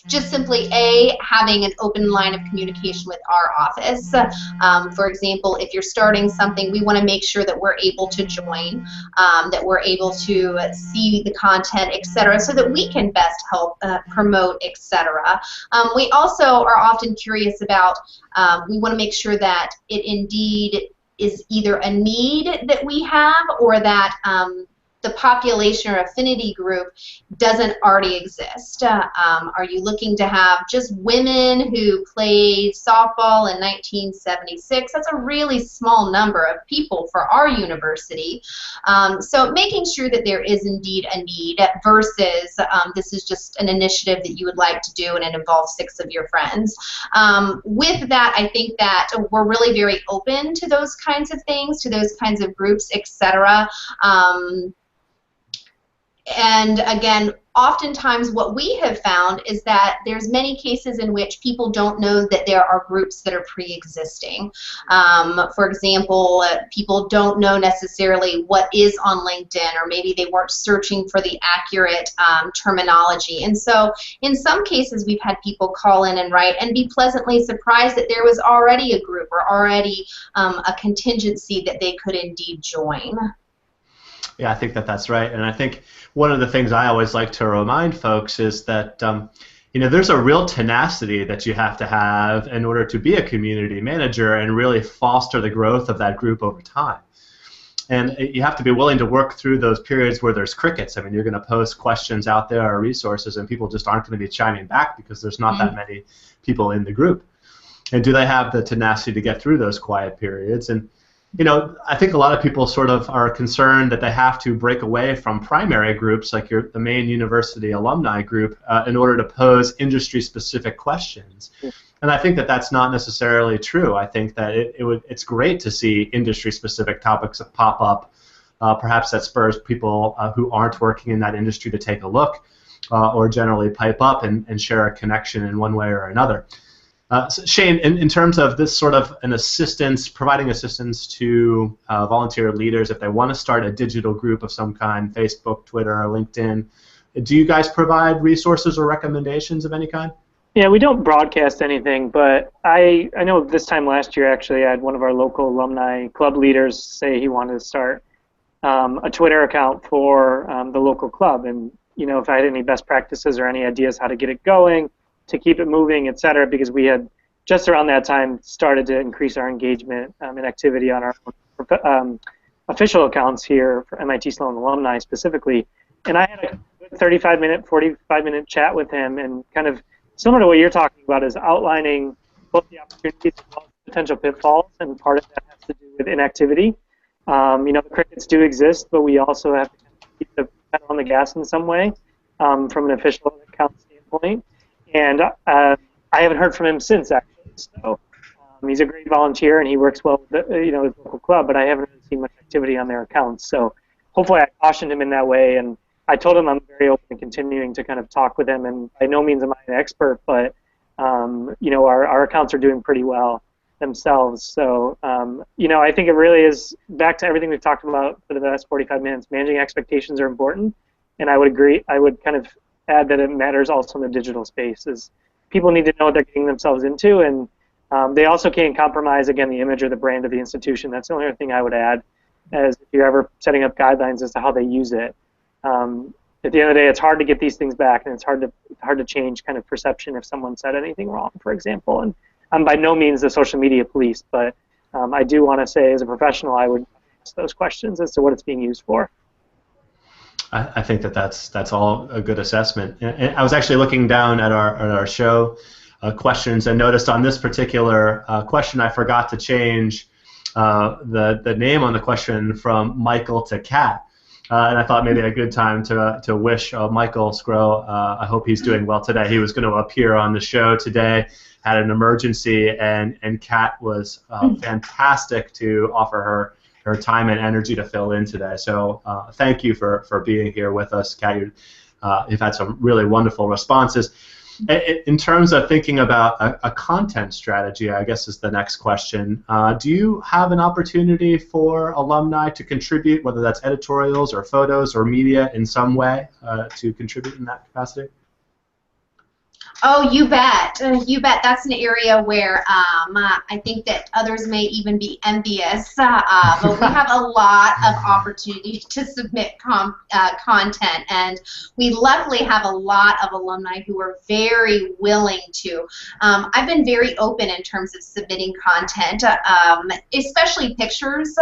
just simply, having an open line of communication with our office. For example, if you're starting something, we want to make sure that we're able to join, that we're able to see the content, etc., so that we can best help promote, etc. We also are often curious about, we want to make sure that it indeed is either a need that we have, or that the population or affinity group doesn't already exist. Are you looking to have just women who played softball in 1976? That's a really small number of people for our university. So making sure that there is indeed a need versus this is just an initiative that you would like to do and it involves 6 of your friends. With that, I think that we're really very open to those kinds of things, to those kinds of groups, etc. And again, oftentimes what we have found is that there's many cases in which people don't know that there are groups that are pre-existing. For example, people don't know necessarily what is on LinkedIn, or maybe they weren't searching for the accurate terminology. And so in some cases we've had people call in and write and be pleasantly surprised that there was already a group or already a contingency that they could indeed join. Yeah, I think that that's right, and I think one of the things I always like to remind folks is that you know, there's a real tenacity that you have to have in order to be a community manager and really foster the growth of that group over time. And you have to be willing to work through those periods where there's crickets. I mean, you're going to post questions out there or resources, and people just aren't going to be chiming back because there's not that many people in the group. And do they have the tenacity to get through those quiet periods? And you know, I think a lot of people sort of are concerned that they have to break away from primary groups like the main university alumni group in order to pose industry-specific questions. And I think that that's not necessarily true. I think that it's great to see industry-specific topics that pop up. Perhaps that spurs people who aren't working in that industry to take a look or generally pipe up and share a connection in one way or another. So Shane, in terms of this sort of an assistance, providing assistance to volunteer leaders if they want to start a digital group of some kind, Facebook, Twitter, or LinkedIn, do you guys provide resources or recommendations of any kind? Yeah, we don't broadcast anything, but I know this time last year actually I had one of our local alumni club leaders say he wanted to start a Twitter account for the local club, and you know, if I had any best practices or any ideas how to get it going, to keep it moving, et cetera, because we had just around that time started to increase our engagement and activity on our official accounts here for MIT Sloan alumni specifically. And I had a 35-minute, 45-minute chat with him, and kind of similar to what you're talking about is outlining both the opportunities as well as potential pitfalls, and part of that has to do with inactivity. You know, the crickets do exist, but we also have to keep the pedal on the gas in some way from an official account standpoint. And I haven't heard from him since, actually. So he's a great volunteer, and he works well with his local club, but I haven't really seen much activity on their accounts. So hopefully I cautioned him in that way, and I told him I'm very open to continuing to kind of talk with him. And by no means am I an expert, but you know, our accounts are doing pretty well themselves. So you know, I think it really is back to everything we've talked about for the last 45 minutes. Managing expectations are important, and I would agree. I would kind of add that it matters also in the digital space. Is people need to know what they're getting themselves into, and they also can't compromise, again, the image or the brand of the institution. That's the only other thing I would add, as if you're ever setting up guidelines as to how they use it. At the end of the day, it's hard to get these things back, and it's hard to change kind of perception if someone said anything wrong, for example. And I'm by no means the social media police, but I do want to say as a professional I would ask those questions as to what it's being used for. I think that's all a good assessment. And I was actually looking down at our show questions and noticed on this particular question I forgot to change the name on the question from Michael to Kat. And I thought maybe a good time to wish Michael Scrow, I hope he's doing well today. He was going to appear on the show today, had an emergency, and Kat was fantastic to offer her time and energy to fill in today. So thank you for being here with us, Kat. You've had some really wonderful responses. In terms of thinking about a content strategy, I guess is the next question. Do you have an opportunity for alumni to contribute, whether that's editorials or photos or media in some way, to contribute in that capacity? Oh, you bet. You bet. That's an area where I think that others may even be envious, but we have a lot of opportunity to submit content, and we luckily have a lot of alumni who are very willing to. I've been very open in terms of submitting content, especially pictures.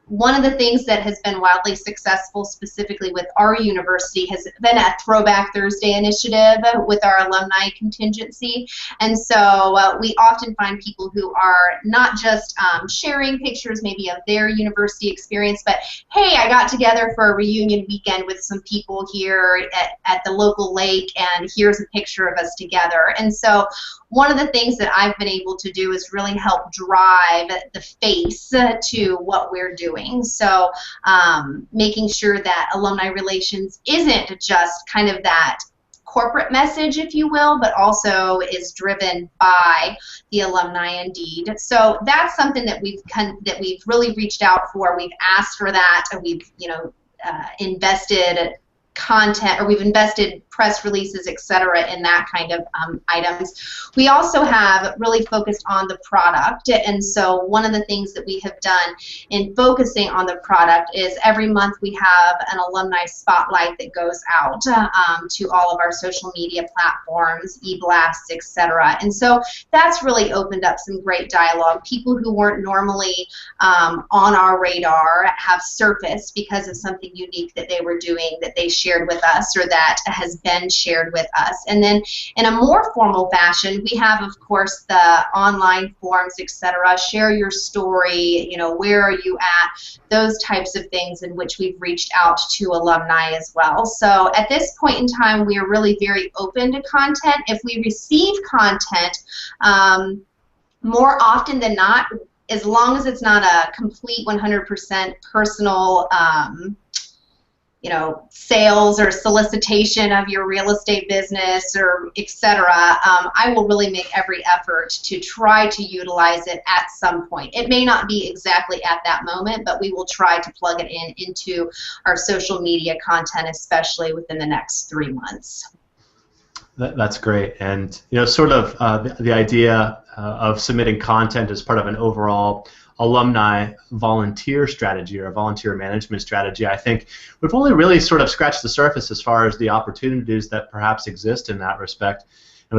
One of the things that has been wildly successful specifically with our university has been a Throwback Thursday initiative with our alumni contingency. And so we often find people who are not just sharing pictures maybe of their university experience, but hey, I got together for a reunion weekend with some people here at the local lake, and here's a picture of us together. And so one of the things that I've been able to do is really help drive the face to what we're doing. So making sure that alumni relations isn't just kind of that corporate message, if you will, but also is driven by the alumni indeed. So that's something that we've really reached out for. We've asked for that, and we've invested content, or we've invested press releases, etc., in that kind of items. We also have really focused on the product, and so one of the things that we have done in focusing on the product is every month we have an alumni spotlight that goes out to all of our social media platforms, e-blasts, etc. And so that's really opened up some great dialogue. People who weren't normally on our radar have surfaced because of something unique that they were doing, that they shared with us, or that has been shared with us. And then in a more formal fashion, we have, of course, the online forums, etc. Share your story, where are you at, those types of things in which we've reached out to alumni as well. So at this point in time, we are really very open to content. If we receive content, more often than not, as long as it's not a complete 100% personal sales or solicitation of your real estate business, or etc., I will really make every effort to try to utilize it at some point. It may not be exactly at that moment, but we will try to plug it into our social media content, especially within the next 3 months. That's great. And sort of the idea of submitting content as part of an overall alumni volunteer strategy or a volunteer management strategy, I think we've only really sort of scratched the surface as far as the opportunities that perhaps exist in that respect.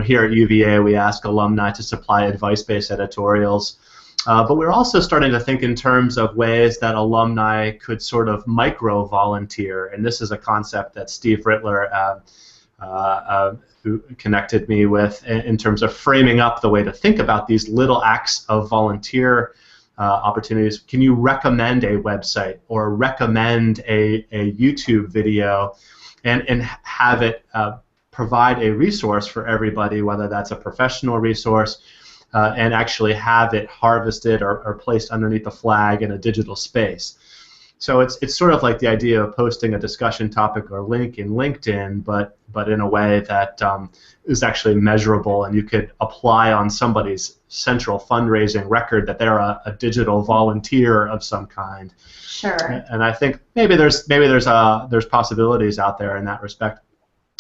Here at UVA, we ask alumni to supply advice-based editorials, but we're also starting to think in terms of ways that alumni could sort of micro-volunteer, and this is a concept that Steve Rittler, who connected me with, in terms of framing up the way to think about these little acts of volunteer opportunities. Can you recommend a website or recommend a YouTube video and have it provide a resource for everybody, whether that's a professional resource, and actually have it harvested or placed underneath the flag in a digital space? So it's sort of like the idea of posting a discussion topic or link in LinkedIn, but in a way that is actually measurable, and you could apply on somebody's central fundraising record that they're a digital volunteer of some kind. Sure. And I think maybe there's possibilities out there in that respect.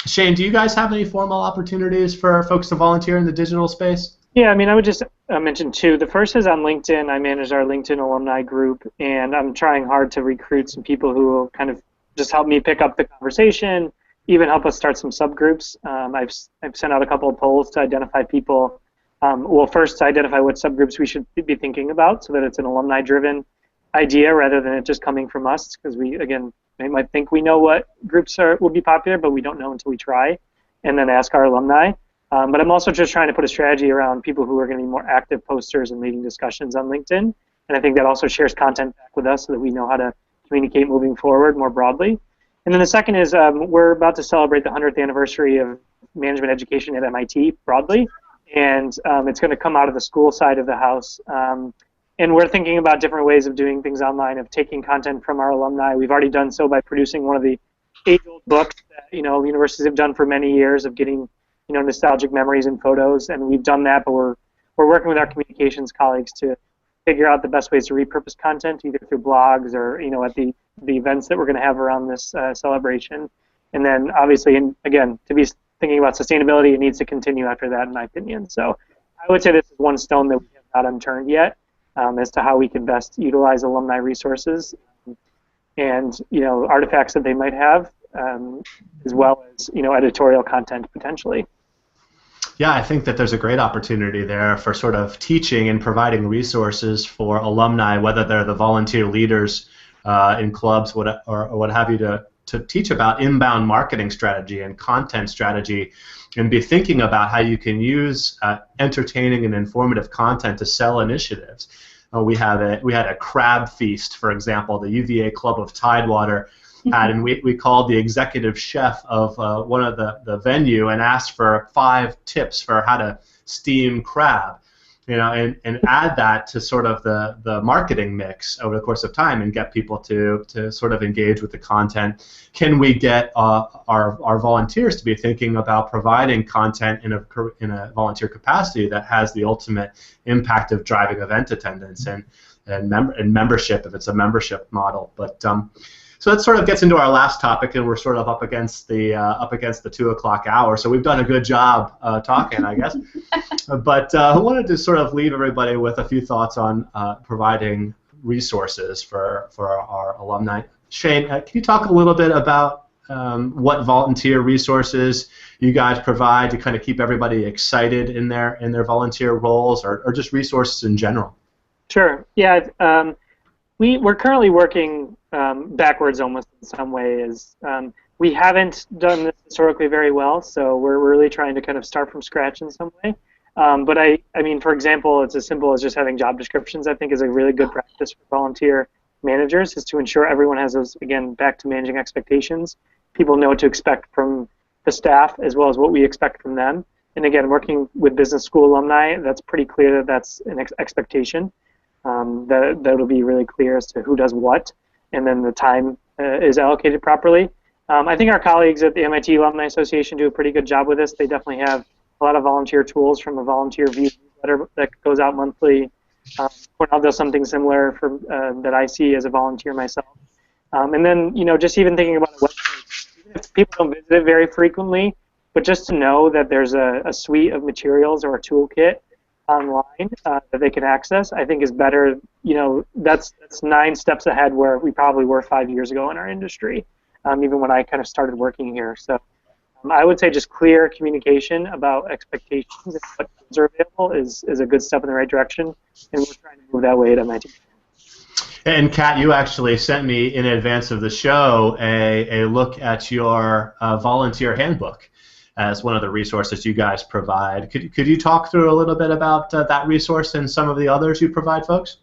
Shane, do you guys have any formal opportunities for folks to volunteer in the digital space? Yeah, I would just mention two. The first is on LinkedIn. I manage our LinkedIn alumni group, and I'm trying hard to recruit some people who will kind of just help me pick up the conversation, even help us start some subgroups. I've sent out a couple of polls to identify people. Well, first to identify what subgroups we should be thinking about, so that it's an alumni-driven idea rather than it just coming from us, because we, again, they might think we know what groups will be popular, but we don't know until we try, and then ask our alumni. But I'm also just trying to put a strategy around people who are going to be more active posters and leading discussions on LinkedIn. And I think that also shares content back with us so that we know how to communicate moving forward more broadly. And then the second is we're about to celebrate the 100th anniversary of management education at MIT broadly. And it's going to come out of the school side of the house. And we're thinking about different ways of doing things online, of taking content from our alumni. We've already done so by producing one of the age-old books that universities have done for many years, of getting nostalgic memories and photos. And we've done that, but we're working with our communications colleagues to figure out the best ways to repurpose content, either through blogs or at the events that we're going to have around this celebration. And then obviously, again, to be thinking about sustainability, it needs to continue after that, in my opinion. So I would say this is one stone that we have not unturned yet, as to how we can best utilize alumni resources and artifacts that they might have, as well as editorial content potentially. Yeah, I think that there's a great opportunity there for sort of teaching and providing resources for alumni, whether they're the volunteer leaders in clubs or what have you, to teach about inbound marketing strategy and content strategy, and be thinking about how you can use entertaining and informative content to sell initiatives. We had a crab feast, for example, the UVA Club of Tidewater had, and we called the executive chef of one of the venue and asked for 5 tips for how to steam crab, and add that to sort of the marketing mix over the course of time and get people to sort of engage with the content. Can we get our volunteers to be thinking about providing content in a volunteer capacity that has the ultimate impact of driving event attendance and membership, if it's a membership model? But so that sort of gets into our last topic, and we're sort of up against the 2 o'clock hour. So we've done a good job talking, I guess. But I wanted to sort of leave everybody with a few thoughts on providing resources for our alumni. Shane, can you talk a little bit about what volunteer resources you guys provide to kind of keep everybody excited in their volunteer roles, or just resources in general? Sure. Yeah. We're currently working backwards almost in some ways. We haven't done this historically very well, so we're really trying to kind of start from scratch in some way. But I mean, for example, it's as simple as just having job descriptions. I think is a really good practice for volunteer managers, is to ensure everyone has those, again, back to managing expectations. People know what to expect from the staff as well as what we expect from them. And again, working with business school alumni, that's pretty clear that that's an expectation. That'll be really clear as to who does what, and then the time is allocated properly. I think our colleagues at the MIT Alumni Association do a pretty good job with this. They definitely have a lot of volunteer tools, from a volunteer view newsletter that goes out monthly. Cornell does something similar that I see as a volunteer myself. And then, just even thinking about a website, even if people don't visit it very frequently, but just to know that there's a suite of materials or a toolkit online that they can access, I think is better. That's 9 steps ahead where we probably were 5 years ago in our industry, even when I kind of started working here. So I would say just clear communication about expectations and what tools are available is a good step in the right direction, and we're trying to move that way at MIT. And Kat, you actually sent me in advance of the show a look at your volunteer handbook as one of the resources you guys provide. Could you talk through a little bit about that resource and some of the others you provide folks?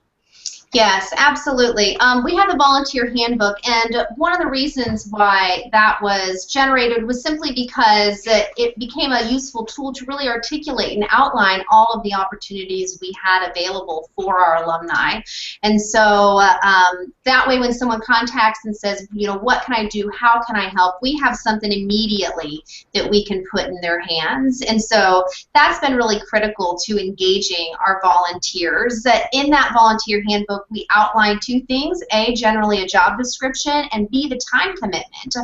Yes, absolutely. We have the volunteer handbook, and one of the reasons why that was generated was simply because it became a useful tool to really articulate and outline all of the opportunities we had available for our alumni. And so that way, when someone contacts and says, what can I do, how can I help, we have something immediately that we can put in their hands. And so that's been really critical to engaging our volunteers. In that volunteer handbook, we outline 2 things: A, generally a job description, and B, the time commitment,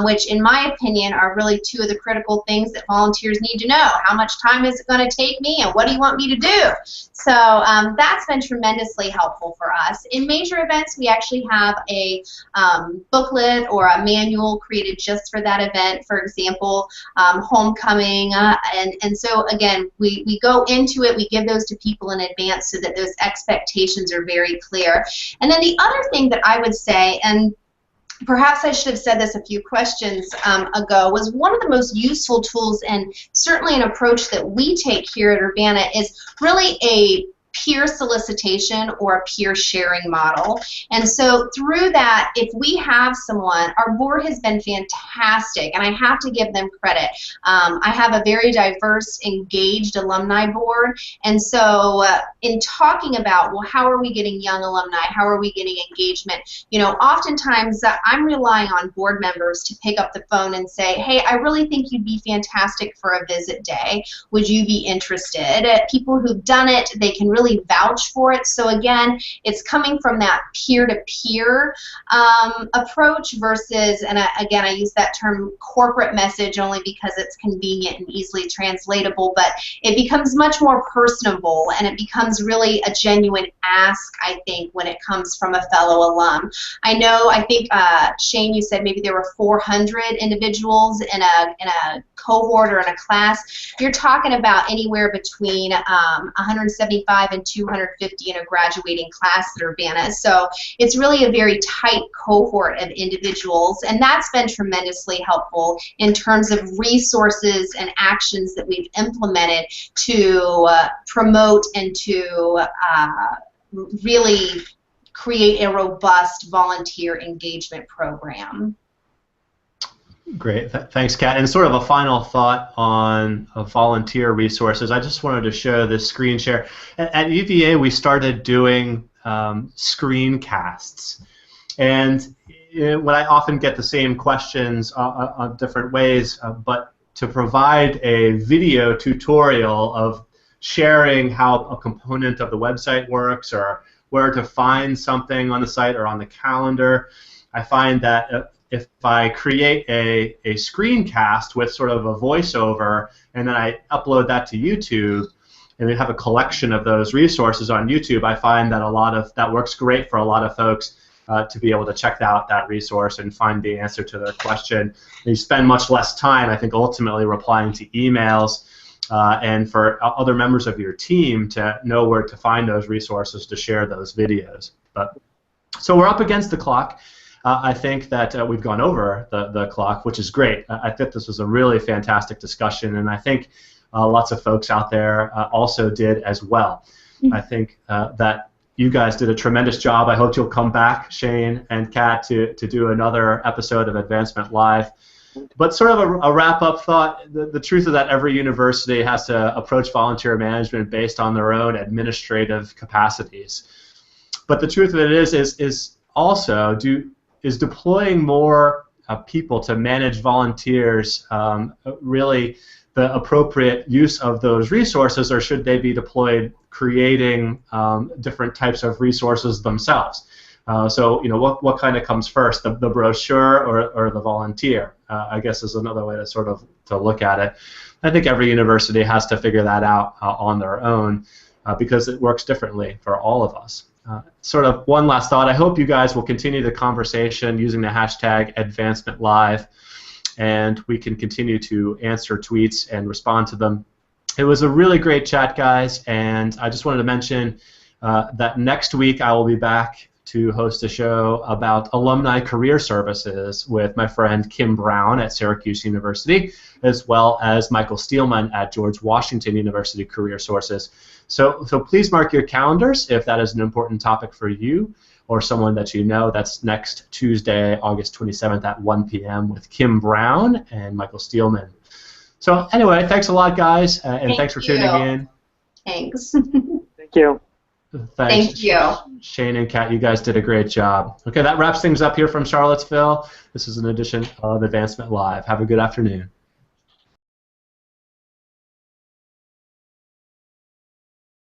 which in my opinion are really 2 of the critical things that volunteers need to know. How much time is it going to take me, and what do you want me to do? So that's been tremendously helpful for us. In major events, we actually have a booklet or a manual created just for that event, for example, homecoming, and so again, we go into it, we give those to people in advance so that those expectations are very clear. And then the other thing that I would say, and perhaps I should have said this a few questions ago, was one of the most useful tools, and certainly an approach that we take here at Urbana, is really a peer solicitation or a peer sharing model. And so through that, if we have someone, our board has been fantastic, and I have to give them credit. I have a very diverse, engaged alumni board, and so in talking about, well, how are we getting young alumni, how are we getting engagement, you know, oftentimes I'm relying on board members to pick up the phone and say, hey, I really think you'd be fantastic for a visit day. Would you be interested? People who've done it, they can really vouch for it. So again, it's coming from that peer-to-peer approach versus, and again, I use that term corporate message only because it's convenient and easily translatable, but it becomes much more personable, and it becomes really a genuine ask, I think, when it comes from a fellow alum. I think Shane, you said maybe there were 400 individuals in a cohort or in a class. You're talking about anywhere between 175 and 250 in a graduating class at Urbana. So it's really a very tight cohort of individuals, and that's been tremendously helpful in terms of resources and actions that we've implemented to promote and to really create a robust volunteer engagement program. Great. Thanks, Kat. And sort of a final thought on volunteer resources. I just wanted to show this screen share. At UVA, we started doing screencasts. And when I often get the same questions on different ways, but to provide a video tutorial of sharing how a component of the website works or where to find something on the site or on the calendar, I find that if I create a screencast with sort of a voiceover and then I upload that to YouTube and we have a collection of those resources on YouTube, I find that that works great for a lot of folks to be able to check out that resource and find the answer to their question. And you spend much less time, I think, ultimately replying to emails and for other members of your team to know where to find those resources to share those videos. So we're up against the clock. I think that we've gone over the clock, which is great. I think this was a really fantastic discussion, and I think lots of folks out there also did as well. I think that you guys did a tremendous job. I hope you'll come back, Shane and Kat, to do another episode of Advancement Live. But sort of a wrap-up thought, the truth is that every university has to approach volunteer management based on their own administrative capacities. But the truth of it is also is deploying more people to manage volunteers really the appropriate use of those resources, or should they be deployed creating different types of resources themselves? So, you know, what kind of comes first, the brochure or the volunteer? I guess is another way to sort of look at it. I think every university has to figure that out on their own because it works differently for all of us. Sort of one last thought. I hope you guys will continue the conversation using the hashtag AdvancementLive, and we can continue to answer tweets and respond to them. It was a really great chat, guys, and I just wanted to mention that next week I will be back to host a show about alumni career services with my friend Kim Brown at Syracuse University, as well as Michael Steelman at George Washington University Career Sources. So please mark your calendars if that is an important topic for you or someone that you know. That's next Tuesday, August 27th at 1 p.m. with Kim Brown and Michael Steelman. So anyway, thanks a lot, guys, and thanks for tuning in. Thanks. Thank you. Thanks. Thank you. Shane and Kat, you guys did a great job. Okay, that wraps things up here from Charlottesville. This is an edition of Advancement Live. Have a good afternoon.